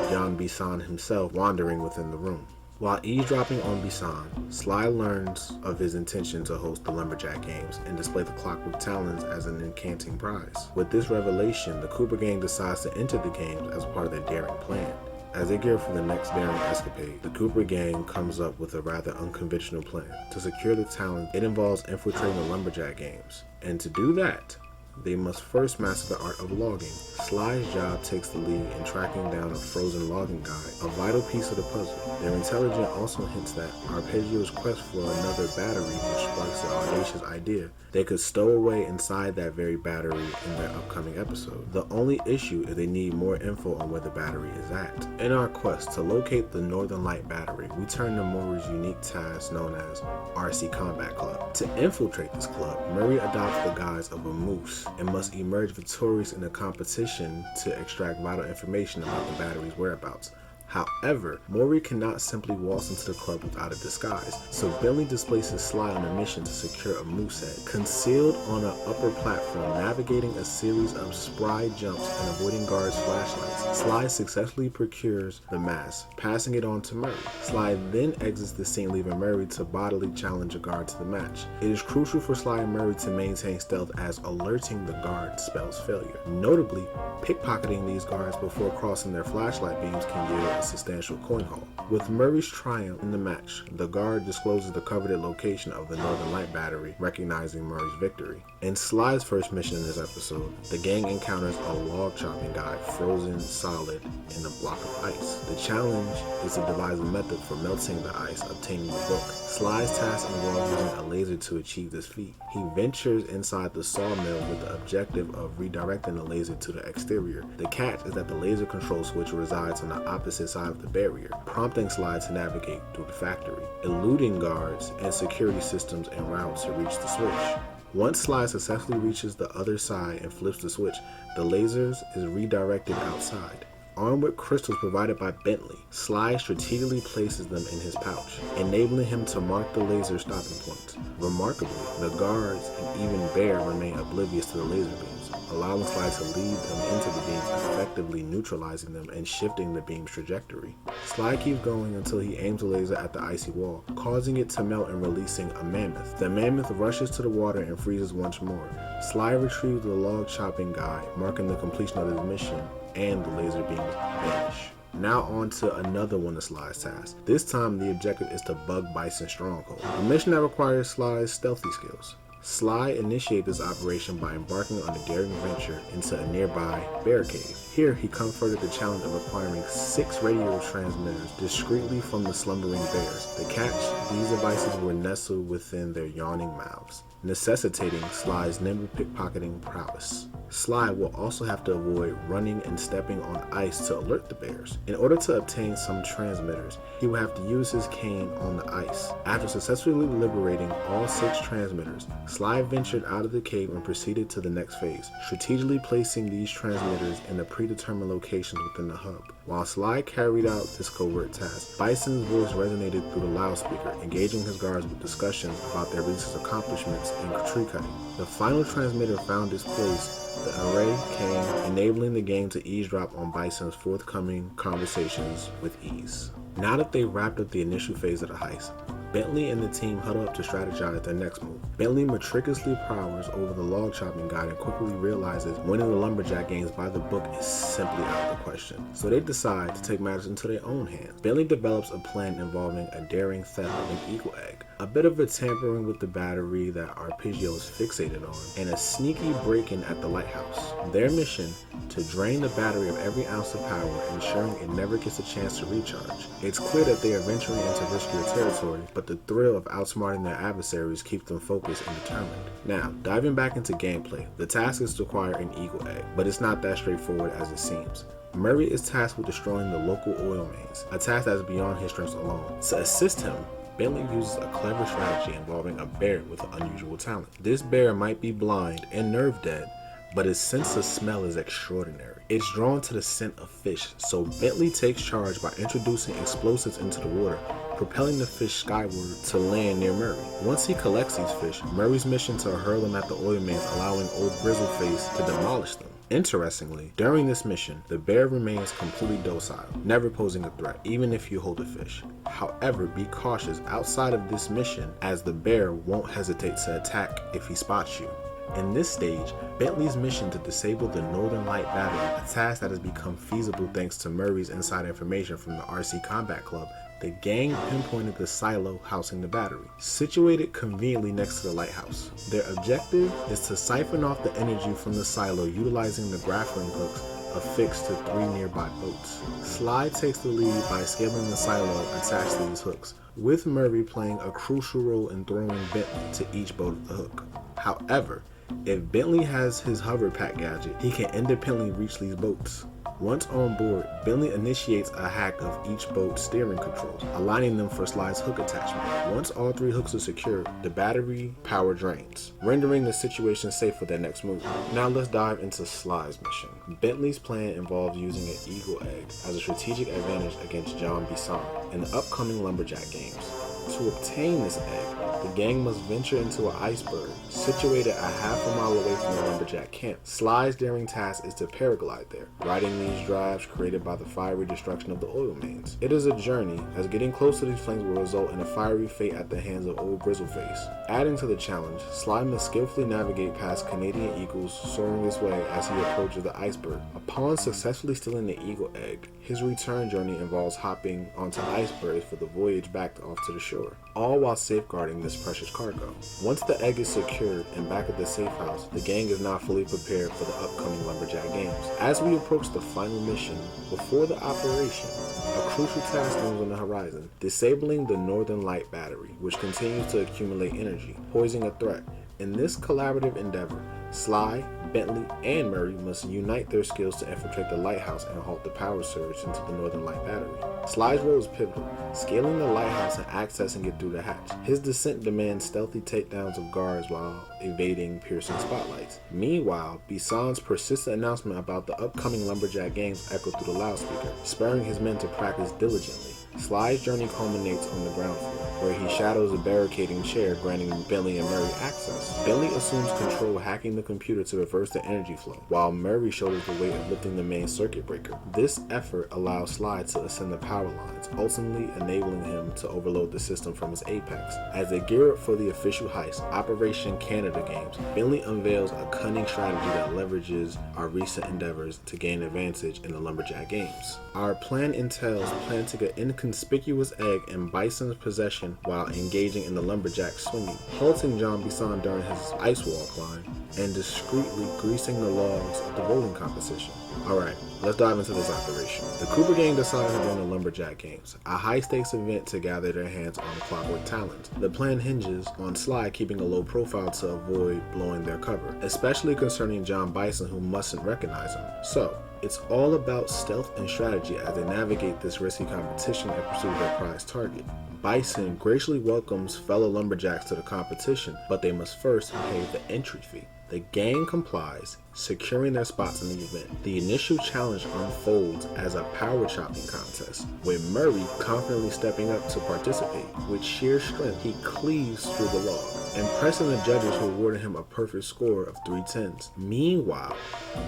John Bisson himself wandering within the room. While eavesdropping on Bisson, Sly learns of his intention to host the Lumberjack Games and display the Clockwerk talons as an enchanting prize. With this revelation, the Cooper gang decides to enter the games as part of their daring plan. As they gear for the next daring escapade, the Cooper gang comes up with a rather unconventional plan. To secure the talent, it involves infiltrating the Lumberjack Games, and to do that, they must first master the art of logging. Sly's job takes the lead in tracking down a frozen logging guide, a vital piece of the puzzle. Their intelligence also hints that Arpeggio's quest for another battery, which sparks the audacious idea they could stow away inside that very battery in their upcoming episode. The only issue is they need more info on where the battery is at. In our quest to locate the Northern Light battery, we turn to Maury's unique task known as RC Combat Club. To infiltrate this club, Murray adopts the guise of a moose and must emerge victorious in a competition to extract vital information about the battery's whereabouts. However, Maury cannot simply waltz into the club without a disguise, so Bentley displaces Sly on a mission to secure a moose head. Concealed on an upper platform, navigating a series of spry jumps and avoiding guards' flashlights, Sly successfully procures the mask, passing it on to Murray. Sly then exits the scene, leaving Murray to bodily challenge a guard to the match. It is crucial for Sly and Murray to maintain stealth, as alerting the guard spells failure. Notably, pickpocketing these guards before crossing their flashlight beams can yield a substantial coin haul. With Murray's triumph in the match, the guard discloses the coveted location of the Northern Light Battery, recognizing Murray's victory. In Sly's first mission in this episode, the gang encounters a log chopping guy frozen solid in a block of ice. The challenge is to devise a method for melting the ice, obtaining the book. Sly's task involves using a laser to achieve this feat. He ventures inside the sawmill with the objective of redirecting the laser to the exterior. The catch is that the laser control switch resides on the opposite side of the barrier, prompting Sly to navigate through the factory, eluding guards and security systems en route to reach the switch. Once Sly successfully reaches the other side and flips the switch, the lasers is redirected outside. Armed with crystals provided by Bentley, Sly strategically places them in his pouch, enabling him to mark the laser stopping points. Remarkably, the guards and even Bear remain oblivious to the laser beams, allowing Sly to lead them into the beams, effectively neutralizing them and shifting the beam's trajectory. Sly keeps going until he aims the laser at the icy wall, causing it to melt and releasing a mammoth. The mammoth rushes to the water and freezes once more. Sly retrieves the log chopping guy, marking the completion of his mission, and the laser beams vanish. Now on to another one of Sly's tasks. This time the objective is to bug Bison's stronghold, a mission that requires Sly's stealthy skills. Sly initiated this operation by embarking on a daring venture into a nearby bear cave. Here he comforted the challenge of acquiring 6 radio transmitters discreetly from the slumbering bears. The catch, these devices were nestled within their yawning mouths, necessitating Sly's nimble pickpocketing prowess. Sly will also have to avoid running and stepping on ice to alert the bears. In order to obtain some transmitters, he will have to use his cane on the ice. After successfully liberating all 6 transmitters, Sly ventured out of the cave and proceeded to the next phase, strategically placing these transmitters in the predetermined locations within the hub. While Sly carried out this covert task, Bison's voice resonated through the loudspeaker, engaging his guards with discussions about their recent accomplishments in tree cutting. The final transmitter found its place. The array came, enabling the game to eavesdrop on Bison's forthcoming conversations with ease. Now that they wrapped up the initial phase of the heist, Bentley and the team huddle up to strategize their next move. Bentley meticulously prowls over the log chopping guide and quickly realizes winning the lumberjack games by the book is simply out of the question. So they decide to take matters into their own hands. Bentley develops a plan involving a daring theft of an eagle egg, a bit of a tampering with the battery that Arpeggio is fixated on, and a sneaky break-in at the lighthouse. Their mission, to drain the battery of every ounce of power, ensuring it never gets a chance to recharge. It's clear that they are venturing into riskier territory, but the thrill of outsmarting their adversaries keeps them focused and determined. Now, diving back into gameplay, the task is to acquire an eagle egg, but it's not that straightforward as it seems. Murray is tasked with destroying the local oil mains, a task that is beyond his strengths alone. To assist him, Bentley uses a clever strategy involving a bear with an unusual talent. This bear might be blind and nerve dead, but its sense of smell is extraordinary. It's drawn to the scent of fish, so Bentley takes charge by introducing explosives into the water, propelling the fish skyward to land near Murray. Once he collects these fish, Murray's mission to hurl them at the oil mains, allowing Old Grizzleface to demolish them. Interestingly, during this mission, the bear remains completely docile, never posing a threat, even if you hold a fish. However, be cautious outside of this mission, as the bear won't hesitate to attack if he spots you. In this stage, Bentley's mission to disable the Northern Light Battery, a task that has become feasible thanks to Murray's inside information from the RC Combat Club, the gang pinpointed the silo housing the battery, situated conveniently next to the lighthouse. Their objective is to siphon off the energy from the silo utilizing the grappling hooks affixed to 3 nearby boats. Sly takes the lead by scaling the silo attached to these hooks, with Murray playing a crucial role in throwing Bentley to each boat of the hook. However, if Bentley has his hover pack gadget, he can independently reach these boats. Once on board, Bentley initiates a hack of each boat's steering controls, aligning them for Sly's hook attachment. Once all 3 hooks are secured, the battery power drains, rendering the situation safe for their next move. Now let's dive into Sly's mission. Bentley's plan involves using an eagle egg as a strategic advantage against John Bison in the upcoming lumberjack games. To obtain this egg, the gang must venture into an iceberg situated a half a mile away from the lumberjack camp. Sly's daring task is to paraglide there, riding these drives created by the fiery destruction of the oil mains. It is a journey, as getting close to these flames will result in a fiery fate at the hands of Old Grizzleface. Adding to the challenge, Sly must skillfully navigate past Canadian eagles soaring this way as he approaches the iceberg. Upon successfully stealing the eagle egg, His return journey involves hopping onto icebergs for the voyage back off to the shore, all while safeguarding this precious cargo. Once the egg is secured and back at the safe house, the gang is now fully prepared for the upcoming Lumberjack Games. As we approach the final mission before the operation, a crucial task looms on the horizon, disabling the Northern Light Battery, which continues to accumulate energy, posing a threat. In this collaborative endeavor, Sly, Bentley, and Murray must unite their skills to infiltrate the lighthouse and halt the power surge into the Northern Light Battery. Sly's role is pivotal, scaling the lighthouse and accessing it through the hatch. His descent demands stealthy takedowns of guards while evading piercing spotlights. Meanwhile, Bison's persistent announcement about the upcoming Lumberjack Games echoed through the loudspeaker, spurring his men to practice diligently. Sly's journey culminates on the ground floor, where he shadows a barricading chair granting Bentley and Murray access. Bentley assumes control, hacking the computer to reverse the energy flow, while Murray shoulders the weight of lifting the main circuit breaker. This effort allows Sly to ascend the power lines, ultimately enabling him to overload the system from its apex. As they gear up for the official heist, Operation Canada Games, Bentley unveils a cunning strategy that leverages our recent endeavors to gain advantage in the Lumberjack Games. Our plan entails planting an inconspicuous egg in Bison's possession while engaging in the Lumberjack swinging, halting John Bison during his ice wall climb, and discreetly greasing the logs of the bowling competition. Alright, let's dive into this operation. The Cooper gang decided to run the Lumberjack Games, a high-stakes event to gather their hands on Clockwerk talent. The plan hinges on Sly keeping a low profile to avoid blowing their cover, especially concerning John Bison, who mustn't recognize him. So, it's all about stealth and strategy as they navigate this risky competition and pursue their prized target. Bison graciously welcomes fellow lumberjacks to the competition, but they must first pay the entry fee. The gang complies, securing their spots in the event. The initial challenge unfolds as a power chopping contest, with Murray confidently stepping up to participate. With sheer strength, he cleaves through the log, impressing the judges who awarded him a perfect score of 3 10s. Meanwhile,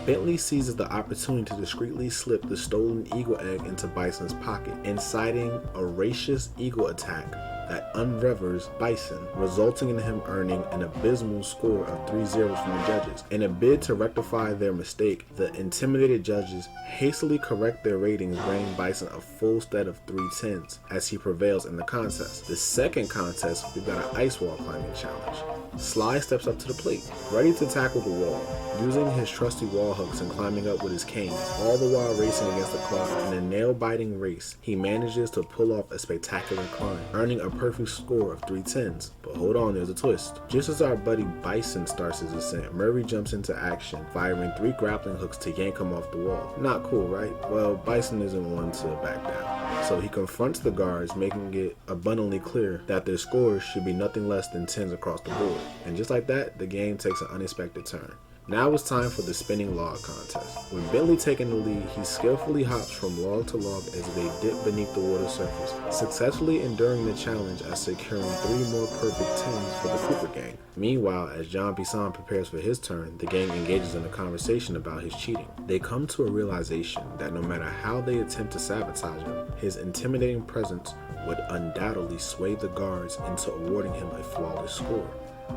Bentley seizes the opportunity to discreetly slip the stolen eagle egg into Bison's pocket, inciting a racist eagle attack that unrevers Bison, resulting in him earning an abysmal score of 3 zeros from the judges. In a bid to rectify their mistake, the intimidated judges hastily correct their ratings, granting Bison a full set of 3 10s as he prevails in the contest. The second contest, we've got an ice wall climbing challenge. Sly steps up to the plate, ready to tackle the wall, using his trusty wall hooks and climbing up with his canes, all the while racing against the clock. In a nail-biting race, he manages to pull off a spectacular climb, earning a perfect score of 3 10s. But hold on, there's a twist. Just as our buddy Bison starts his ascent, Murray jumps into action, firing 3 grappling hooks to yank him off the wall. Not cool, right? Well, Bison isn't one to back down, so he confronts the guards, making it abundantly clear that their scores should be nothing less than 10s across the board. And just like that, the game takes an unexpected turn. Now it's time for the spinning log contest. With Bentley taking the lead, he skillfully hops from log to log as they dip beneath the water surface, successfully enduring the challenge as securing 3 more perfect 10s for the Cooper gang. Meanwhile, as John Bison prepares for his turn, the gang engages in a conversation about his cheating. They come to a realization that no matter how they attempt to sabotage him, his intimidating presence would undoubtedly sway the guards into awarding him a flawless score.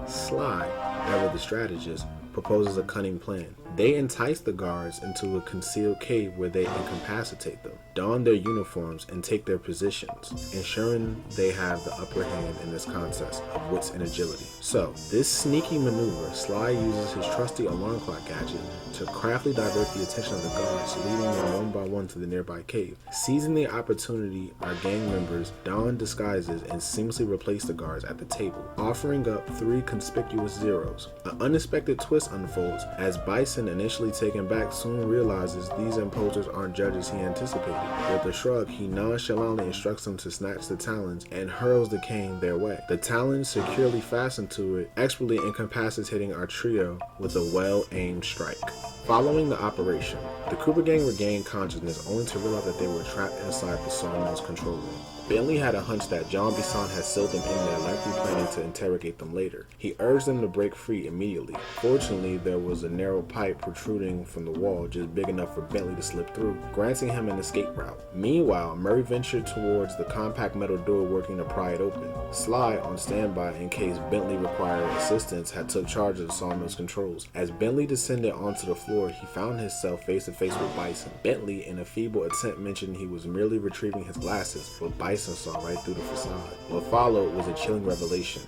Sly, ever the strategist, proposes a cunning plan. They entice the guards into a concealed cave where they incapacitate them, don their uniforms, and take their positions, ensuring they have the upper hand in this contest of wits and agility. So, this sneaky maneuver, Sly uses his trusty alarm clock gadget to craftily divert the attention of the guards, leading them one by one to the nearby cave. Seizing the opportunity, our gang members don disguises and seamlessly replace the guards at the table, offering up 3 conspicuous zeros. An unexpected twist unfolds as Bison, initially taken back, soon realizes these imposers aren't judges he anticipated. With a shrug, he nonchalantly instructs them to snatch the talons and hurls the cane their way. The talons, securely fastened to it, expertly incapacitating our trio with a well-aimed strike. Following the operation, the Cooper gang regained consciousness only to realize that they were trapped inside the sawmill's control room. Bentley had a hunch that Jean Bisson had sealed them in there, likely planning to interrogate them later. He urged them to break free immediately. Fortunately, there was a narrow pipe protruding from the wall, just big enough for Bentley to slip through, granting him an escape route. Meanwhile, Murray ventured towards the compact metal door, working to pry it open. Sly, on standby in case Bentley required assistance, had took charge of the sawmill's controls. As Bentley descended onto the floor, he found himself face to face with Bison. Bentley, in a feeble attempt, mentioned he was merely retrieving his glasses, but Bison saw right through the facade. What followed was a chilling revelation.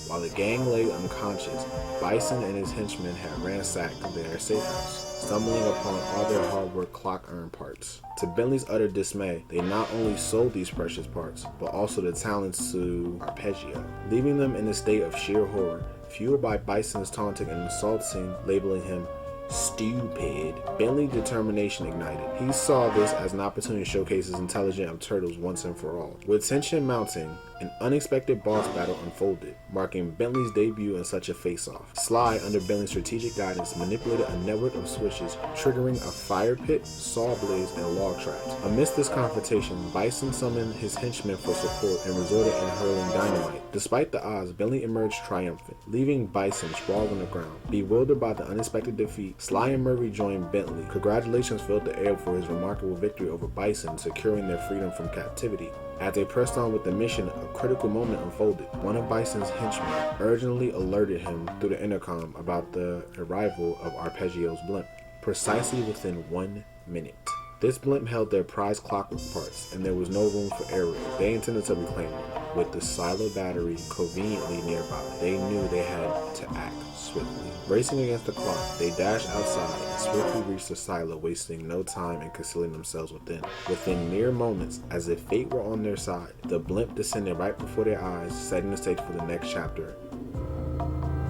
While the gang lay unconscious, Bison and his henchmen had ransacked their safe house, stumbling upon all their hard-work clock-earned parts. To Bentley's utter dismay, they not only sold these precious parts, but also the talents to Arpeggio, leaving them in a state of sheer horror, fueled by Bison's taunting and insulting, labeling him stupid. Bentley's determination ignited. He saw this as an opportunity to showcase his intelligence of turtles once and for all. With tension mounting, an unexpected boss battle unfolded, marking Bentley's debut in such a face-off. Sly, under Bentley's strategic guidance, manipulated a network of switches, triggering a fire pit, saw blades, and log traps. Amidst this confrontation, Bison summoned his henchmen for support and resorted in hurling dynamite. Despite the odds, Bentley emerged triumphant, leaving Bison sprawled on the ground. Bewildered by the unexpected defeat, Sly and Murray joined Bentley. Congratulations filled the air for his remarkable victory over Bison, securing their freedom from captivity. As they pressed on with the mission, a critical moment unfolded. One of Bison's henchmen urgently alerted him through the intercom about the arrival of Arpeggio's blimp, precisely within 1 minute. This blimp held their prized clockwork parts, and there was no room for error. They intended to reclaim them. With the silo battery conveniently nearby, they knew they had to act swiftly. Racing against the clock, they dashed outside and swiftly reached the silo, wasting no time in concealing themselves within. Within mere moments, as if fate were on their side, the blimp descended right before their eyes, setting the stage for the next chapter.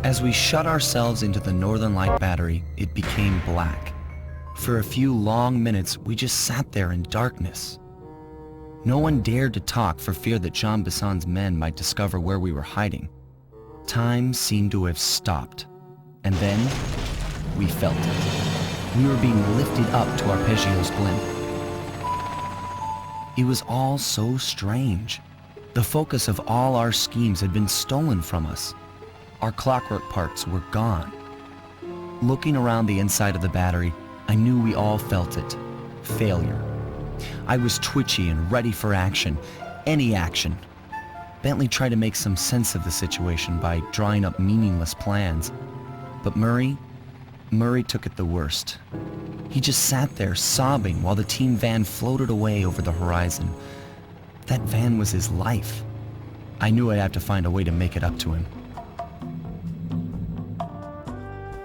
As we shut ourselves into the Northern Light battery, it became black. For a few long minutes, we just sat there in darkness. No one dared to talk for fear that Jean Bisson's men might discover where we were hiding. Time seemed to have stopped. And then, we felt it. We were being lifted up to Arpeggio's blimp. It was all so strange. The focus of all our schemes had been stolen from us. Our clockwork parts were gone. Looking around the inside of the battery, I knew we all felt it. Failure. I was twitchy and ready for action. Any action. Bentley tried to make some sense of the situation by drawing up meaningless plans. But Murray took it the worst. He just sat there sobbing while the team van floated away over the horizon. That van was his life. I knew I'd have to find a way to make it up to him.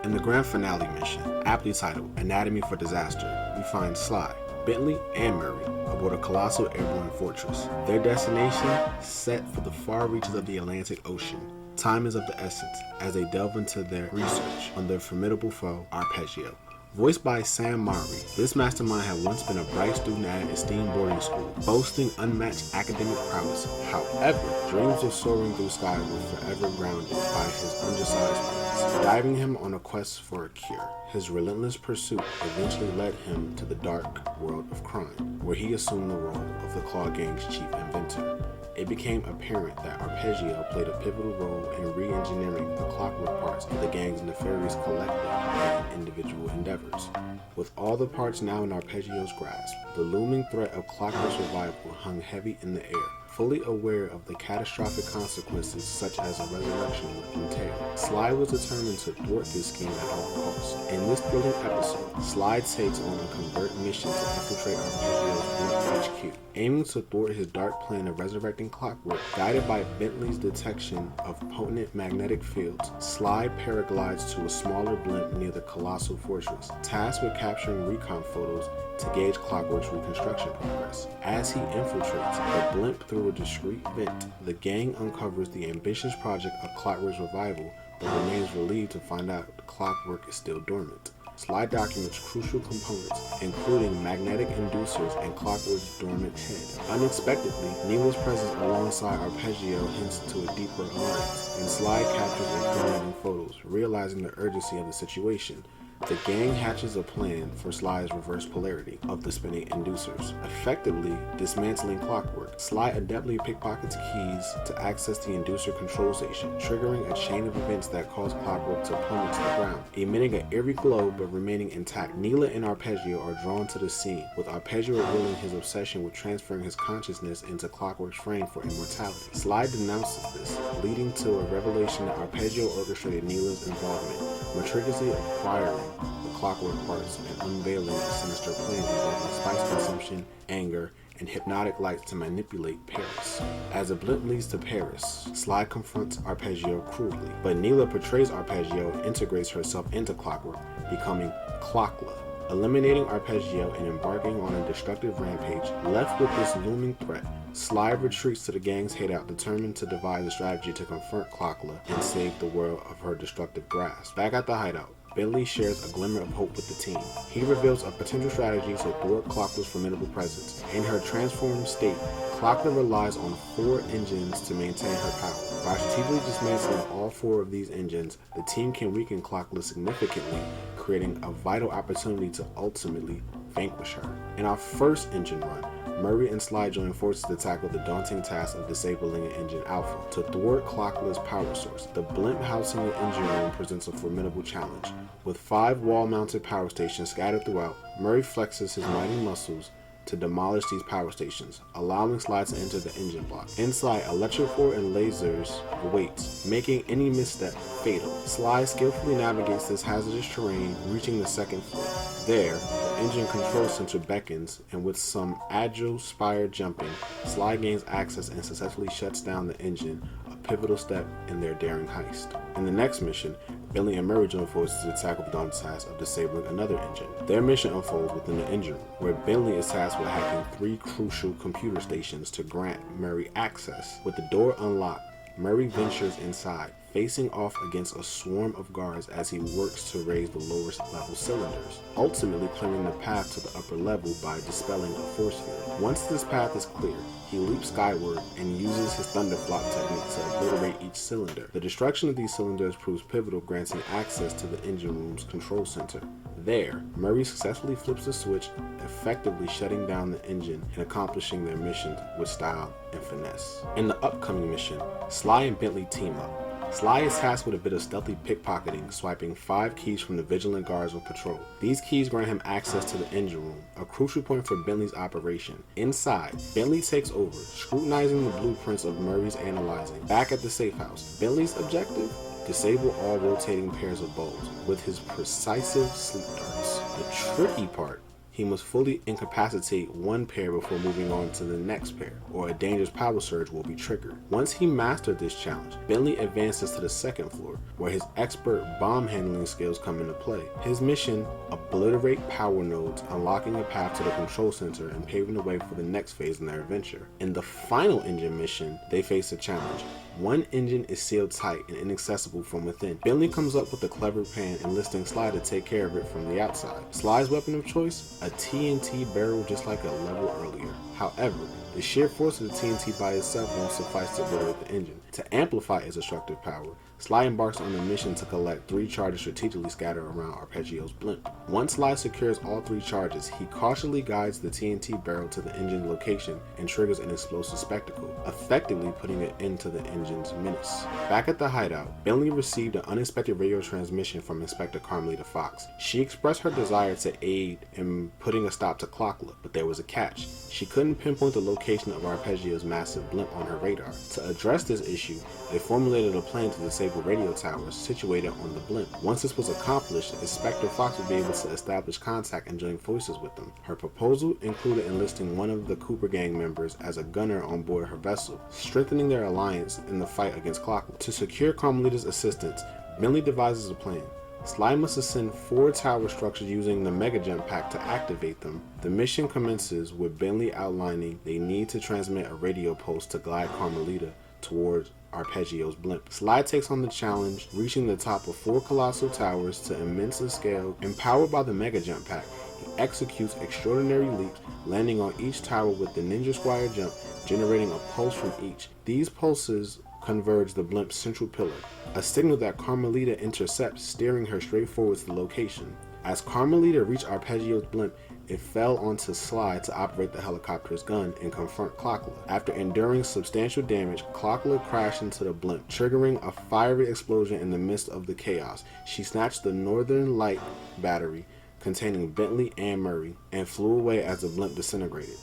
In the grand finale mission, aptly titled Anatomy for Disaster, we find Sly, Bentley, and Murray aboard a colossal airborne fortress. Their destination set for the far reaches of the Atlantic Ocean. Time is of the essence as they delve into their research on their formidable foe, Arpeggio. Voiced by Sam Mowry, this mastermind had once been a bright student at an esteemed boarding school, boasting unmatched academic prowess. However, dreams of soaring through sky were forever grounded by his undersized wings, driving him on a quest for a cure. His relentless pursuit eventually led him to the dark world of crime, where he assumed the role of the Claw Gang's chief inventor. It became apparent that Arpeggio played a pivotal role in re-engineering the clockwork parts of the gang's nefarious collective and individual endeavors. With all the parts now in Arpeggio's grasp, the looming threat of Clockwerk's revival hung heavy in the air. Fully aware of the catastrophic consequences such as a resurrection would entail, Sly was determined to thwart this scheme at all costs. In this thrilling episode, Sly takes on a covert mission to infiltrate Arpeggio's HQ. Aiming to thwart his dark plan of resurrecting Clockwerk, guided by Bentley's detection of potent magnetic fields, Sly paraglides to a smaller blimp near the colossal fortress, tasked with capturing recon photos to gauge Clockwerk's reconstruction progress. As he infiltrates the blimp through a discreet vent, the gang uncovers the ambitious project of Clockwerk's revival, but remains relieved to find out Clockwerk is still dormant. Sly documents crucial components, including magnetic inducers and Clockwerk's dormant head. Unexpectedly, Neela's presence alongside Arpeggio hints to a deeper alliance, and Sly captures incriminating photos, realizing the urgency of the situation. the gang hatches a plan for Sly's reverse polarity of the spinning inducers, effectively dismantling Clockwerk. Sly adeptly pickpockets keys to access the inducer control station, triggering a chain of events that cause Clockwerk to plummet to the ground, emitting an eerie glow but remaining intact. Neela and Arpeggio are drawn to the scene, with Arpeggio revealing his obsession with transferring his consciousness into Clockwerk's frame for immortality. Sly denounces this, leading to a revelation that Arpeggio orchestrated Neela's involvement, meticulously acquiring the Clockwerk parts and unveiling a sinister plan involving spice consumption, anger, and hypnotic lights to manipulate Paris. As the blimp leads to Paris, Sly confronts Arpeggio cruelly, but Neela portrays Arpeggio and integrates herself into Clockwerk, becoming Clockla. Eliminating Arpeggio and embarking on a destructive rampage, left with this looming threat, Sly retreats to the gang's hideout, determined to devise a strategy to confront Clockla and save the world of her destructive grasp. Back at the hideout, Bentley shares a glimmer of hope with the team. He reveals a potential strategy to thwart Clockla's formidable presence. In her transformed state, Clockla relies on 4 engines to maintain her power. By strategically dismantling all 4 of these engines, the team can weaken Clockla significantly, creating a vital opportunity to ultimately vanquish her. In our first engine run, Murray and Sly join forces to tackle the daunting task of disabling an engine alpha to thwart Clockla's power source. The blimp housing the engine room presents a formidable challenge. With 5 wall-mounted power stations scattered throughout, Murray flexes his mighty muscles to demolish these power stations, allowing Sly to enter the engine block. Inside, electrical and lasers awaits, making any misstep fatal. Sly skillfully navigates this hazardous terrain, reaching the 2nd floor. There, the engine control center beckons, and with some agile spire jumping, Sly gains access and successfully shuts down the engine, a pivotal step in their daring heist. In the next mission, Bentley and Murray join forces to tackle the daunting task of disabling another engine. Their mission unfolds within the engine room, where Bentley is tasked with hacking 3 crucial computer stations to grant Murray access. With the door unlocked, Murray ventures inside, facing off against a swarm of guards as he works to raise the lower level cylinders, ultimately clearing the path to the upper level by dispelling a force field. Once this path is clear, he leaps skyward and uses his thunderflop technique to obliterate each cylinder. The destruction of these cylinders proves pivotal, granting access to the engine room's control center. There, Murray successfully flips the switch, effectively shutting down the engine and accomplishing their mission with style and finesse. In the upcoming mission, Sly and Bentley team up. Sly is tasked with a bit of stealthy pickpocketing, swiping 5 keys from the vigilant guards on patrol. These keys grant him access to the engine room, a crucial point for Bentley's operation. Inside, Bentley takes over, scrutinizing the blueprints of Murray's analyzing. Back at the safe house, Bentley's objective? Disable all rotating pairs of bulbs with his precisive sleep darts. The tricky part, he must fully incapacitate one pair before moving on to the next pair, or a dangerous power surge will be triggered. Once he mastered this challenge, Bentley advances to the 2nd floor, where his expert bomb handling skills come into play. His mission, obliterate power nodes, unlocking a path to the control center and paving the way for the next phase in their adventure. In the final engine mission, they face a challenge. One engine is sealed tight and inaccessible from within. Bentley comes up with a clever plan, enlisting Sly to take care of it from the outside. Sly's weapon of choice? A TNT barrel, just like a level earlier. However, the sheer force of the TNT by itself won't suffice to obliterate the engine. To amplify its destructive power, Sly embarks on a mission to collect 3 charges strategically scattered around Arpeggio's blimp. Once Sly secures all 3 charges, he cautiously guides the TNT barrel to the engine's location and triggers an explosive spectacle, effectively putting an end to the engine's menace. Back at the hideout, Bentley received an unexpected radio transmission from Inspector Carmelita Fox. She expressed her desire to aid in putting a stop to Clockla, but there was a catch. She couldn't pinpoint the location of Arpeggio's massive blimp on her radar. To address this issue, they formulated a plan to disable radio towers situated on the blimp. Once this was accomplished, Inspector Fox would be able to establish contact and join forces with them. Her proposal included enlisting one of the Cooper gang members as a gunner on board her vessel, strengthening their alliance in the fight against Clockwerk. To secure Carmelita's assistance, Bentley devises a plan. Sly must ascend 4 tower structures using the Mega Jump Pack to activate them. The mission commences with Bentley outlining they need to transmit a radio pulse to guide Carmelita towards Arpeggio's blimp. Sly takes on the challenge, reaching the top of 4 colossal towers to immense scale. Empowered by the Mega Jump Pack, he executes extraordinary leaps, landing on each tower with the Ninja Squire jump, generating a pulse from each. These pulses converge the blimp's central pillar, a signal that Carmelita intercepts, steering her straight forward to the location. As Carmelita reached Arpeggio's blimp, it fell onto Sly to operate the helicopter's gun and confront Clockwerk. After enduring substantial damage, Clockwerk crashed into the blimp, triggering a fiery explosion in the midst of the chaos. She snatched the Northern Light battery containing Bentley and Murray and flew away as the blimp disintegrated.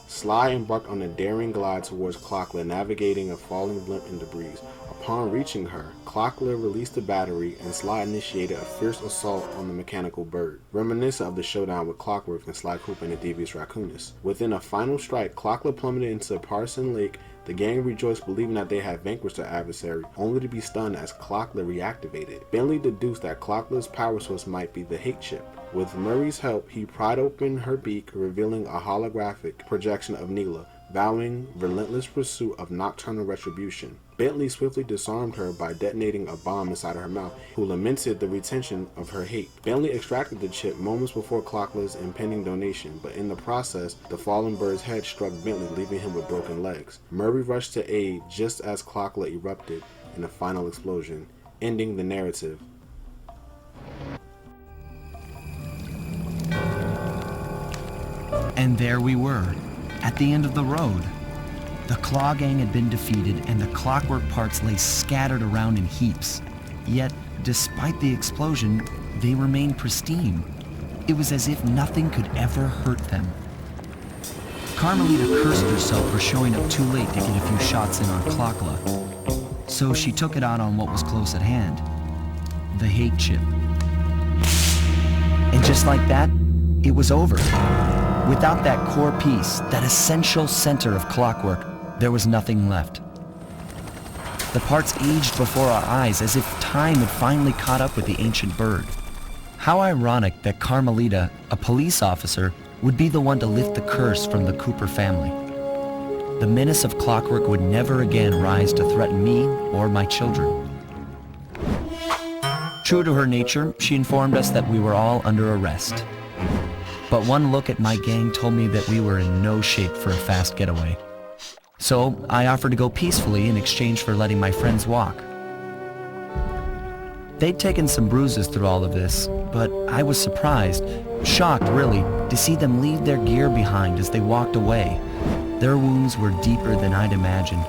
Sly embarked on a daring glide towards Clockwerk, navigating a falling blimp in debris. Upon reaching her, Clockwerk released the battery and Sly initiated a fierce assault on the mechanical bird, reminiscent of the showdown with Clockwerk and Sly Cooper and the Thievius Raccoonus. Within a final strike, Clockwerk plummeted into Parson Lake. The gang rejoiced, believing that they had vanquished their adversary, only to be stunned as Clockwerk reactivated. Bentley deduced that Clockwerk's power source might be the hate chip. With Murray's help, he pried open her beak, revealing a holographic projection of Neela, vowing relentless pursuit of nocturnal retribution. Bentley swiftly disarmed her by detonating a bomb inside of her mouth, who lamented the retention of her hate. Bentley extracted the chip moments before Clockwerk's impending donation, but in the process, the fallen bird's head struck Bentley, leaving him with broken legs. Murray rushed to aid just as Clockwerk erupted in a final explosion, ending the narrative. And there we were, at the end of the road. The Claw Gang had been defeated and the Clockwerk parts lay scattered around in heaps. Yet, despite the explosion, they remained pristine. It was as if nothing could ever hurt them. Carmelita cursed herself for showing up too late to get a few shots in on Clockwerk. So she took it out on what was close at hand, the hate chip. And just like that, it was over. Without that core piece, that essential center of Clockwerk, there was nothing left. The parts aged before our eyes as if time had finally caught up with the ancient bird. How ironic that Carmelita, a police officer, would be the one to lift the curse from the Cooper family. The menace of Clockwerk would never again rise to threaten me or my children. True to her nature, she informed us that we were all under arrest. But one look at my gang told me that we were in no shape for a fast getaway. So I offered to go peacefully in exchange for letting my friends walk. They'd taken some bruises through all of this, but I was surprised, shocked really, to see them leave their gear behind as they walked away. Their wounds were deeper than I'd imagined.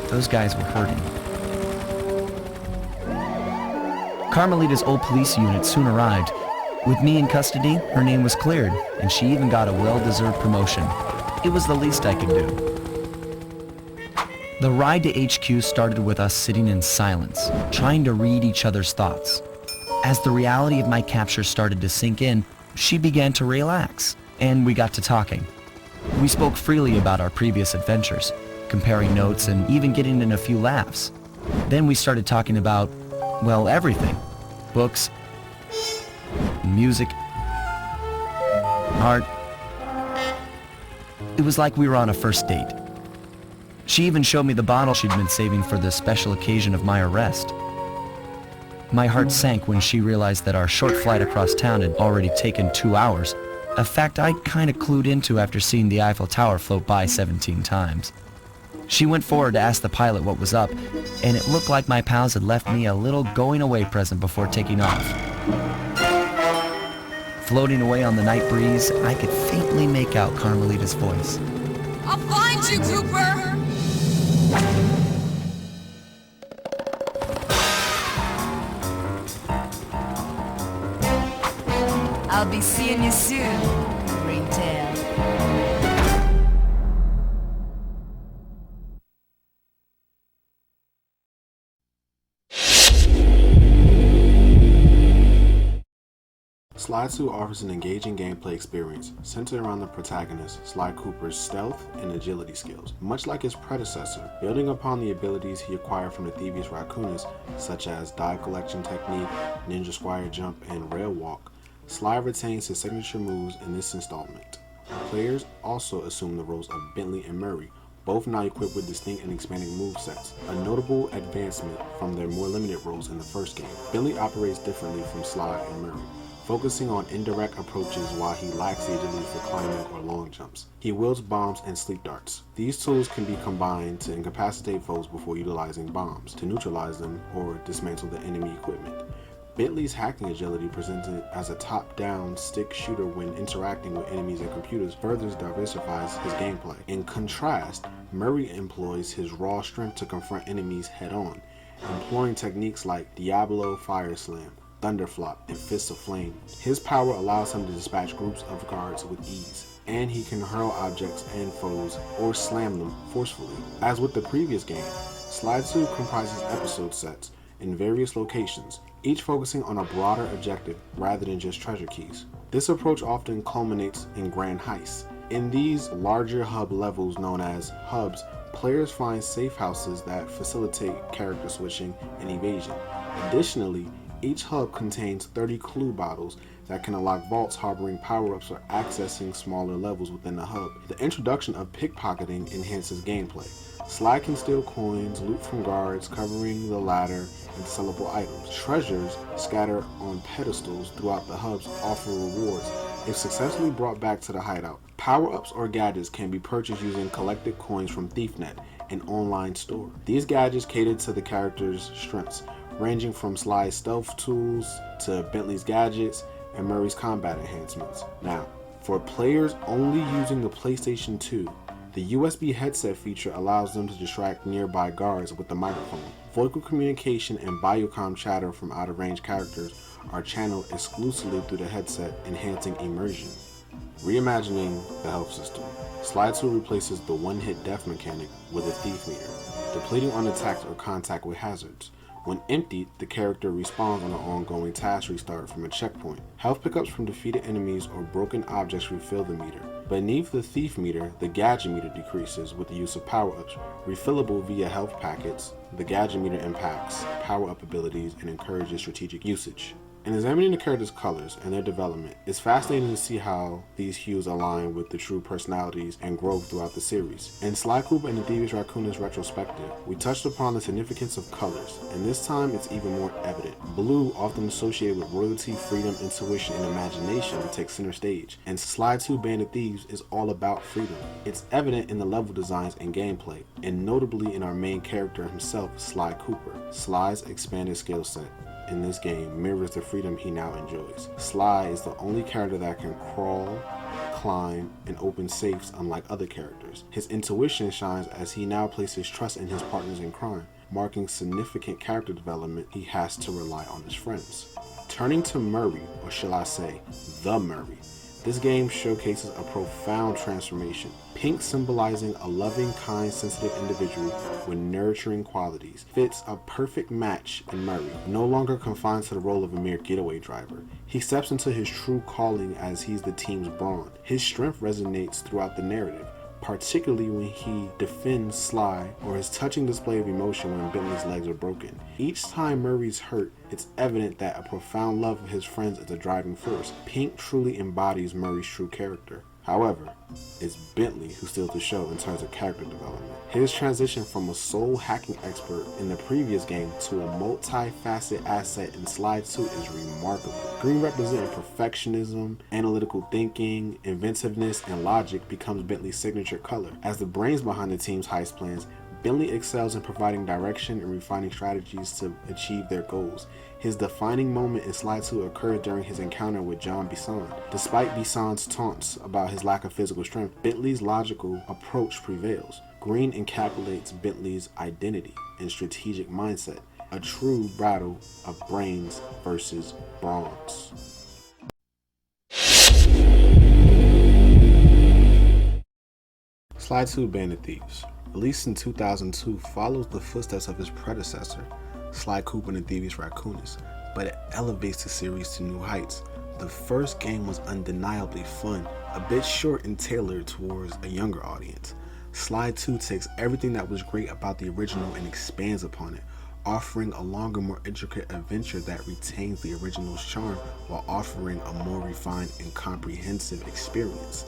Those guys were hurting. Carmelita's old police unit soon arrived. With me in custody, her name was cleared, and she even got a well-deserved promotion. It was the least I could do. The ride to HQ started with us sitting in silence, trying to read each other's thoughts. As the reality of my capture started to sink in, she began to relax, and we got to talking. We spoke freely about our previous adventures, comparing notes and even getting in a few laughs. Then we started talking about, well, everything. Books, music, art. It was like we were on a first date. She even showed me the bottle she'd been saving for the special occasion of my arrest. My heart sank when she realized that our short flight across town had already taken 2 hours, a fact I'd kinda clued into after seeing the Eiffel Tower float by 17 times. She went forward to ask the pilot what was up, and it looked like my pals had left me a little going-away present before taking off. Floating away on the night breeze, I could faintly make out Carmelita's voice. I'll find you, Cooper! I'll be seeing you soon, Ringtail. Sly 2 offers an engaging gameplay experience centered around the protagonist, Sly Cooper's stealth and agility skills. Much like his predecessor, building upon the abilities he acquired from the Thievius Raccoonus, such as dive collection technique, ninja squire jump, and rail walk, Sly retains his signature moves in this installment. Players also assume the roles of Bentley and Murray, both now equipped with distinct and expanding movesets, a notable advancement from their more limited roles in the first game. Bentley operates differently from Sly and Murray. focusing on indirect approaches while he lacks the agility for climbing or long jumps. He wields bombs and sleep darts. These tools can be combined to incapacitate foes before utilizing bombs, to neutralize them, or dismantle the enemy equipment. Bentley's hacking agility, presented as a top-down stick shooter when interacting with enemies and computers, further diversifies his gameplay. In contrast, Murray employs his raw strength to confront enemies head-on, employing techniques like Diablo Fire Slam, Thunderflop, and Fists of Flame. His power allows him to dispatch groups of guards with ease, and he can hurl objects and foes or slam them forcefully. As with the previous game, Sly 2 comprises episode sets in various locations, each focusing on a broader objective rather than just treasure keys. This approach often culminates in grand heists. In these larger hub levels known as hubs, players find safe houses that facilitate character switching and evasion. Additionally, each hub contains 30 clue bottles that can unlock vaults harboring power-ups or accessing smaller levels within the hub. The introduction of pickpocketing enhances gameplay. Sly can steal coins, loot from guards, covering the ladder, and sellable items. Treasures scattered on pedestals throughout the hubs offer rewards if successfully brought back to the hideout. Power-ups or gadgets can be purchased using collected coins from ThiefNet, an online store. These gadgets cater to the character's strengths, ranging from Sly's stealth tools to Bentley's gadgets and Murray's combat enhancements. Now, for players only using the PlayStation 2, the USB headset feature allows them to distract nearby guards with the microphone. Vocal communication and biocom chatter from out-of-range characters are channeled exclusively through the headset, enhancing immersion. Reimagining the health system, Sly 2 replaces the one-hit death mechanic with a thief meter, depleting on attacks or contact with hazards. When emptied, the character respawns on an ongoing task restart from a checkpoint. Health pickups from defeated enemies or broken objects refill the meter. Beneath the thief meter, the gadget meter decreases with the use of power-ups. Refillable via health packets, the gadget meter impacts power-up abilities and encourages strategic usage. In examining the characters' colors and their development, it's fascinating to see how these hues align with the true personalities and growth throughout the series. In Sly Cooper and the Thievius Raccoonus Retrospective, we touched upon the significance of colors, and this time it's even more evident. Blue, often associated with royalty, freedom, intuition, and imagination, takes center stage, and Sly 2 Band of Thieves is all about freedom. It's evident in the level designs and gameplay, and notably in our main character himself, Sly Cooper. Sly's expanded skill set in this game mirrors the freedom he now enjoys. Sly is the only character that can crawl, climb, and open safes unlike other characters. His intuition shines as he now places trust in his partners in crime, marking significant character development. He has to rely on his friends. Turning to Murray, or shall I say, the Murray, this game showcases a profound transformation. Pink, symbolizing a loving, kind, sensitive individual with nurturing qualities, fits a perfect match in Murray. No longer confined to the role of a mere getaway driver, he steps into his true calling as he's the team's brawn. His strength resonates throughout the narrative, particularly when he defends Sly or his touching display of emotion when Bentley's legs are broken. Each time Murray's hurt, it's evident that a profound love of his friends is a driving force. Pink truly embodies Murray's true character. However, it's Bentley who steals the show in terms of character development. His transition from a sole hacking expert in the previous game to a multi-faceted asset in Sly 2 is remarkable. Green representing perfectionism, analytical thinking, inventiveness, and logic becomes Bentley's signature color. As the brains behind the team's heist plans, Bentley excels in providing direction and refining strategies to achieve their goals. His defining moment in Sly 2 occurred during his encounter with John Bisson. Despite Bisson's taunts about his lack of physical strength, Bentley's logical approach prevails. Green encapsulates Bentley's identity and strategic mindset, a true battle of brains versus brawns. Sly 2 Band of Thieves, released in 2002, follows the footsteps of his predecessor, Sly Cooper and Thievius Raccoonus, but it elevates the series to new heights. The first game was undeniably fun, a bit short and tailored towards a younger audience. Sly 2 takes everything that was great about the original and expands upon it, offering a longer, more intricate adventure that retains the original's charm while offering a more refined and comprehensive experience.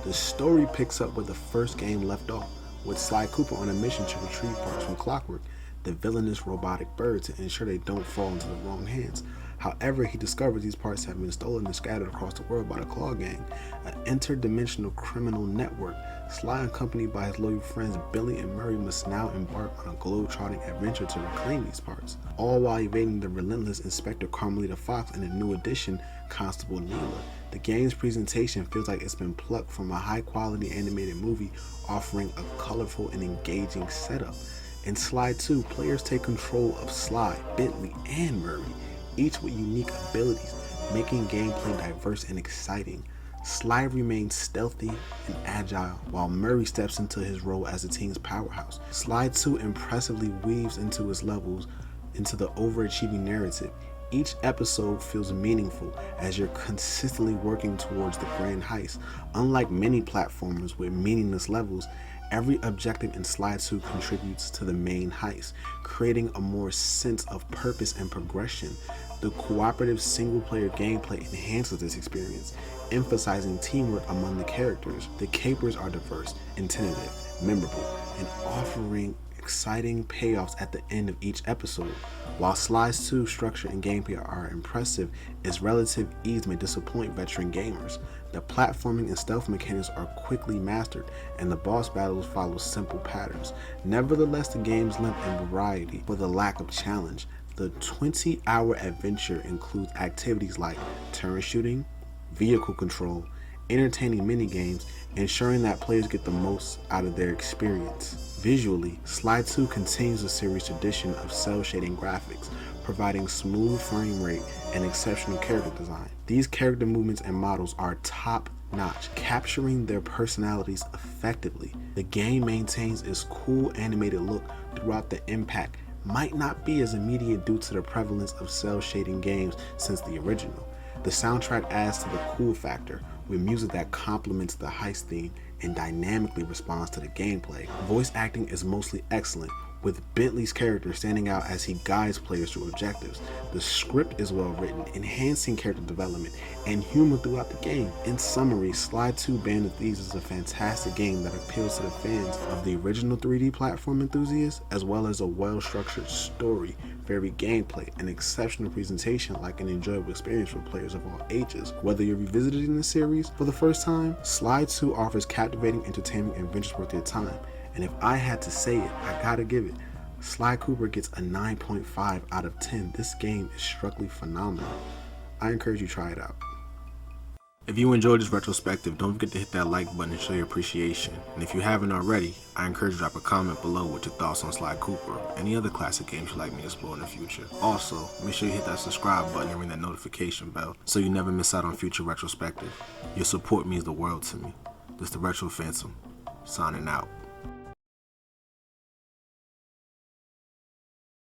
The story picks up where the first game left off, with Sly Cooper on a mission to retrieve parts from Clockwerk, the villainous robotic bird, to ensure they don't fall into the wrong hands. However, he discovers these parts have been stolen and scattered across the world by the Claw Gang, an interdimensional criminal network. Sly, accompanied by his loyal friends Billy and Murray, must now embark on a globe-trotting adventure to reclaim these parts, all while evading the relentless Inspector Carmelita Fox and the new addition, Constable Neela. The game's presentation feels like it's been plucked from a high-quality animated movie, offering a colorful and engaging setup. In Sly 2, players take control of Sly, Bentley, and Murray, each with unique abilities, making gameplay diverse and exciting. Sly remains stealthy and agile, while Murray steps into his role as the team's powerhouse. Sly 2 impressively weaves into his levels into the overachieving narrative. Each episode feels meaningful as you're consistently working towards the grand heist. Unlike many platformers with meaningless levels, every objective in Sly 2 contributes to the main heist, creating a more sense of purpose and progression. The cooperative single-player gameplay enhances this experience, emphasizing teamwork among the characters. The capers are diverse and tentative, memorable, and offering exciting payoffs at the end of each episode. While Sly 2's structure and gameplay are impressive, its relative ease may disappoint veteran gamers. The platforming and stealth mechanics are quickly mastered, and the boss battles follow simple patterns. Nevertheless, the game's length and variety for the lack of challenge. The 20-hour adventure includes activities like turn shooting, vehicle control, entertaining minigames, ensuring that players get the most out of their experience. Visually, Sly 2 continues the series' tradition of cel-shading graphics, providing smooth frame rate and exceptional character design. These character movements and models are top-notch, capturing their personalities effectively. The game maintains its cool animated look throughout. The impact might not be as immediate due to the prevalence of cel-shading games since the original. The soundtrack adds to the cool factor, with music that complements the heist theme and dynamically responds to the gameplay. Voice acting is mostly excellent, with Bentley's character standing out as he guides players through objectives. The script is well written, enhancing character development and humor throughout the game. In summary, Sly 2 Band of Thieves is a fantastic game that appeals to the fans of the original 3D platform enthusiasts, as well as a well-structured story, varied gameplay, and exceptional presentation like an enjoyable experience for players of all ages. Whether you're revisiting the series for the first time, Sly 2 offers captivating entertainment and adventures worth your time. And if I had to say it, I gotta give it. Sly Cooper gets a 9.5 out of 10. This game is structurally phenomenal. I encourage you to try it out. If you enjoyed this retrospective, don't forget to hit that like button and show your appreciation. And if you haven't already, I encourage you to drop a comment below with your thoughts on Sly Cooper or any other classic games you'd like me to explore in the future. Also, make sure you hit that subscribe button and ring that notification bell so you never miss out on future retrospective. Your support means the world to me. This is the Retro Phantom, signing out.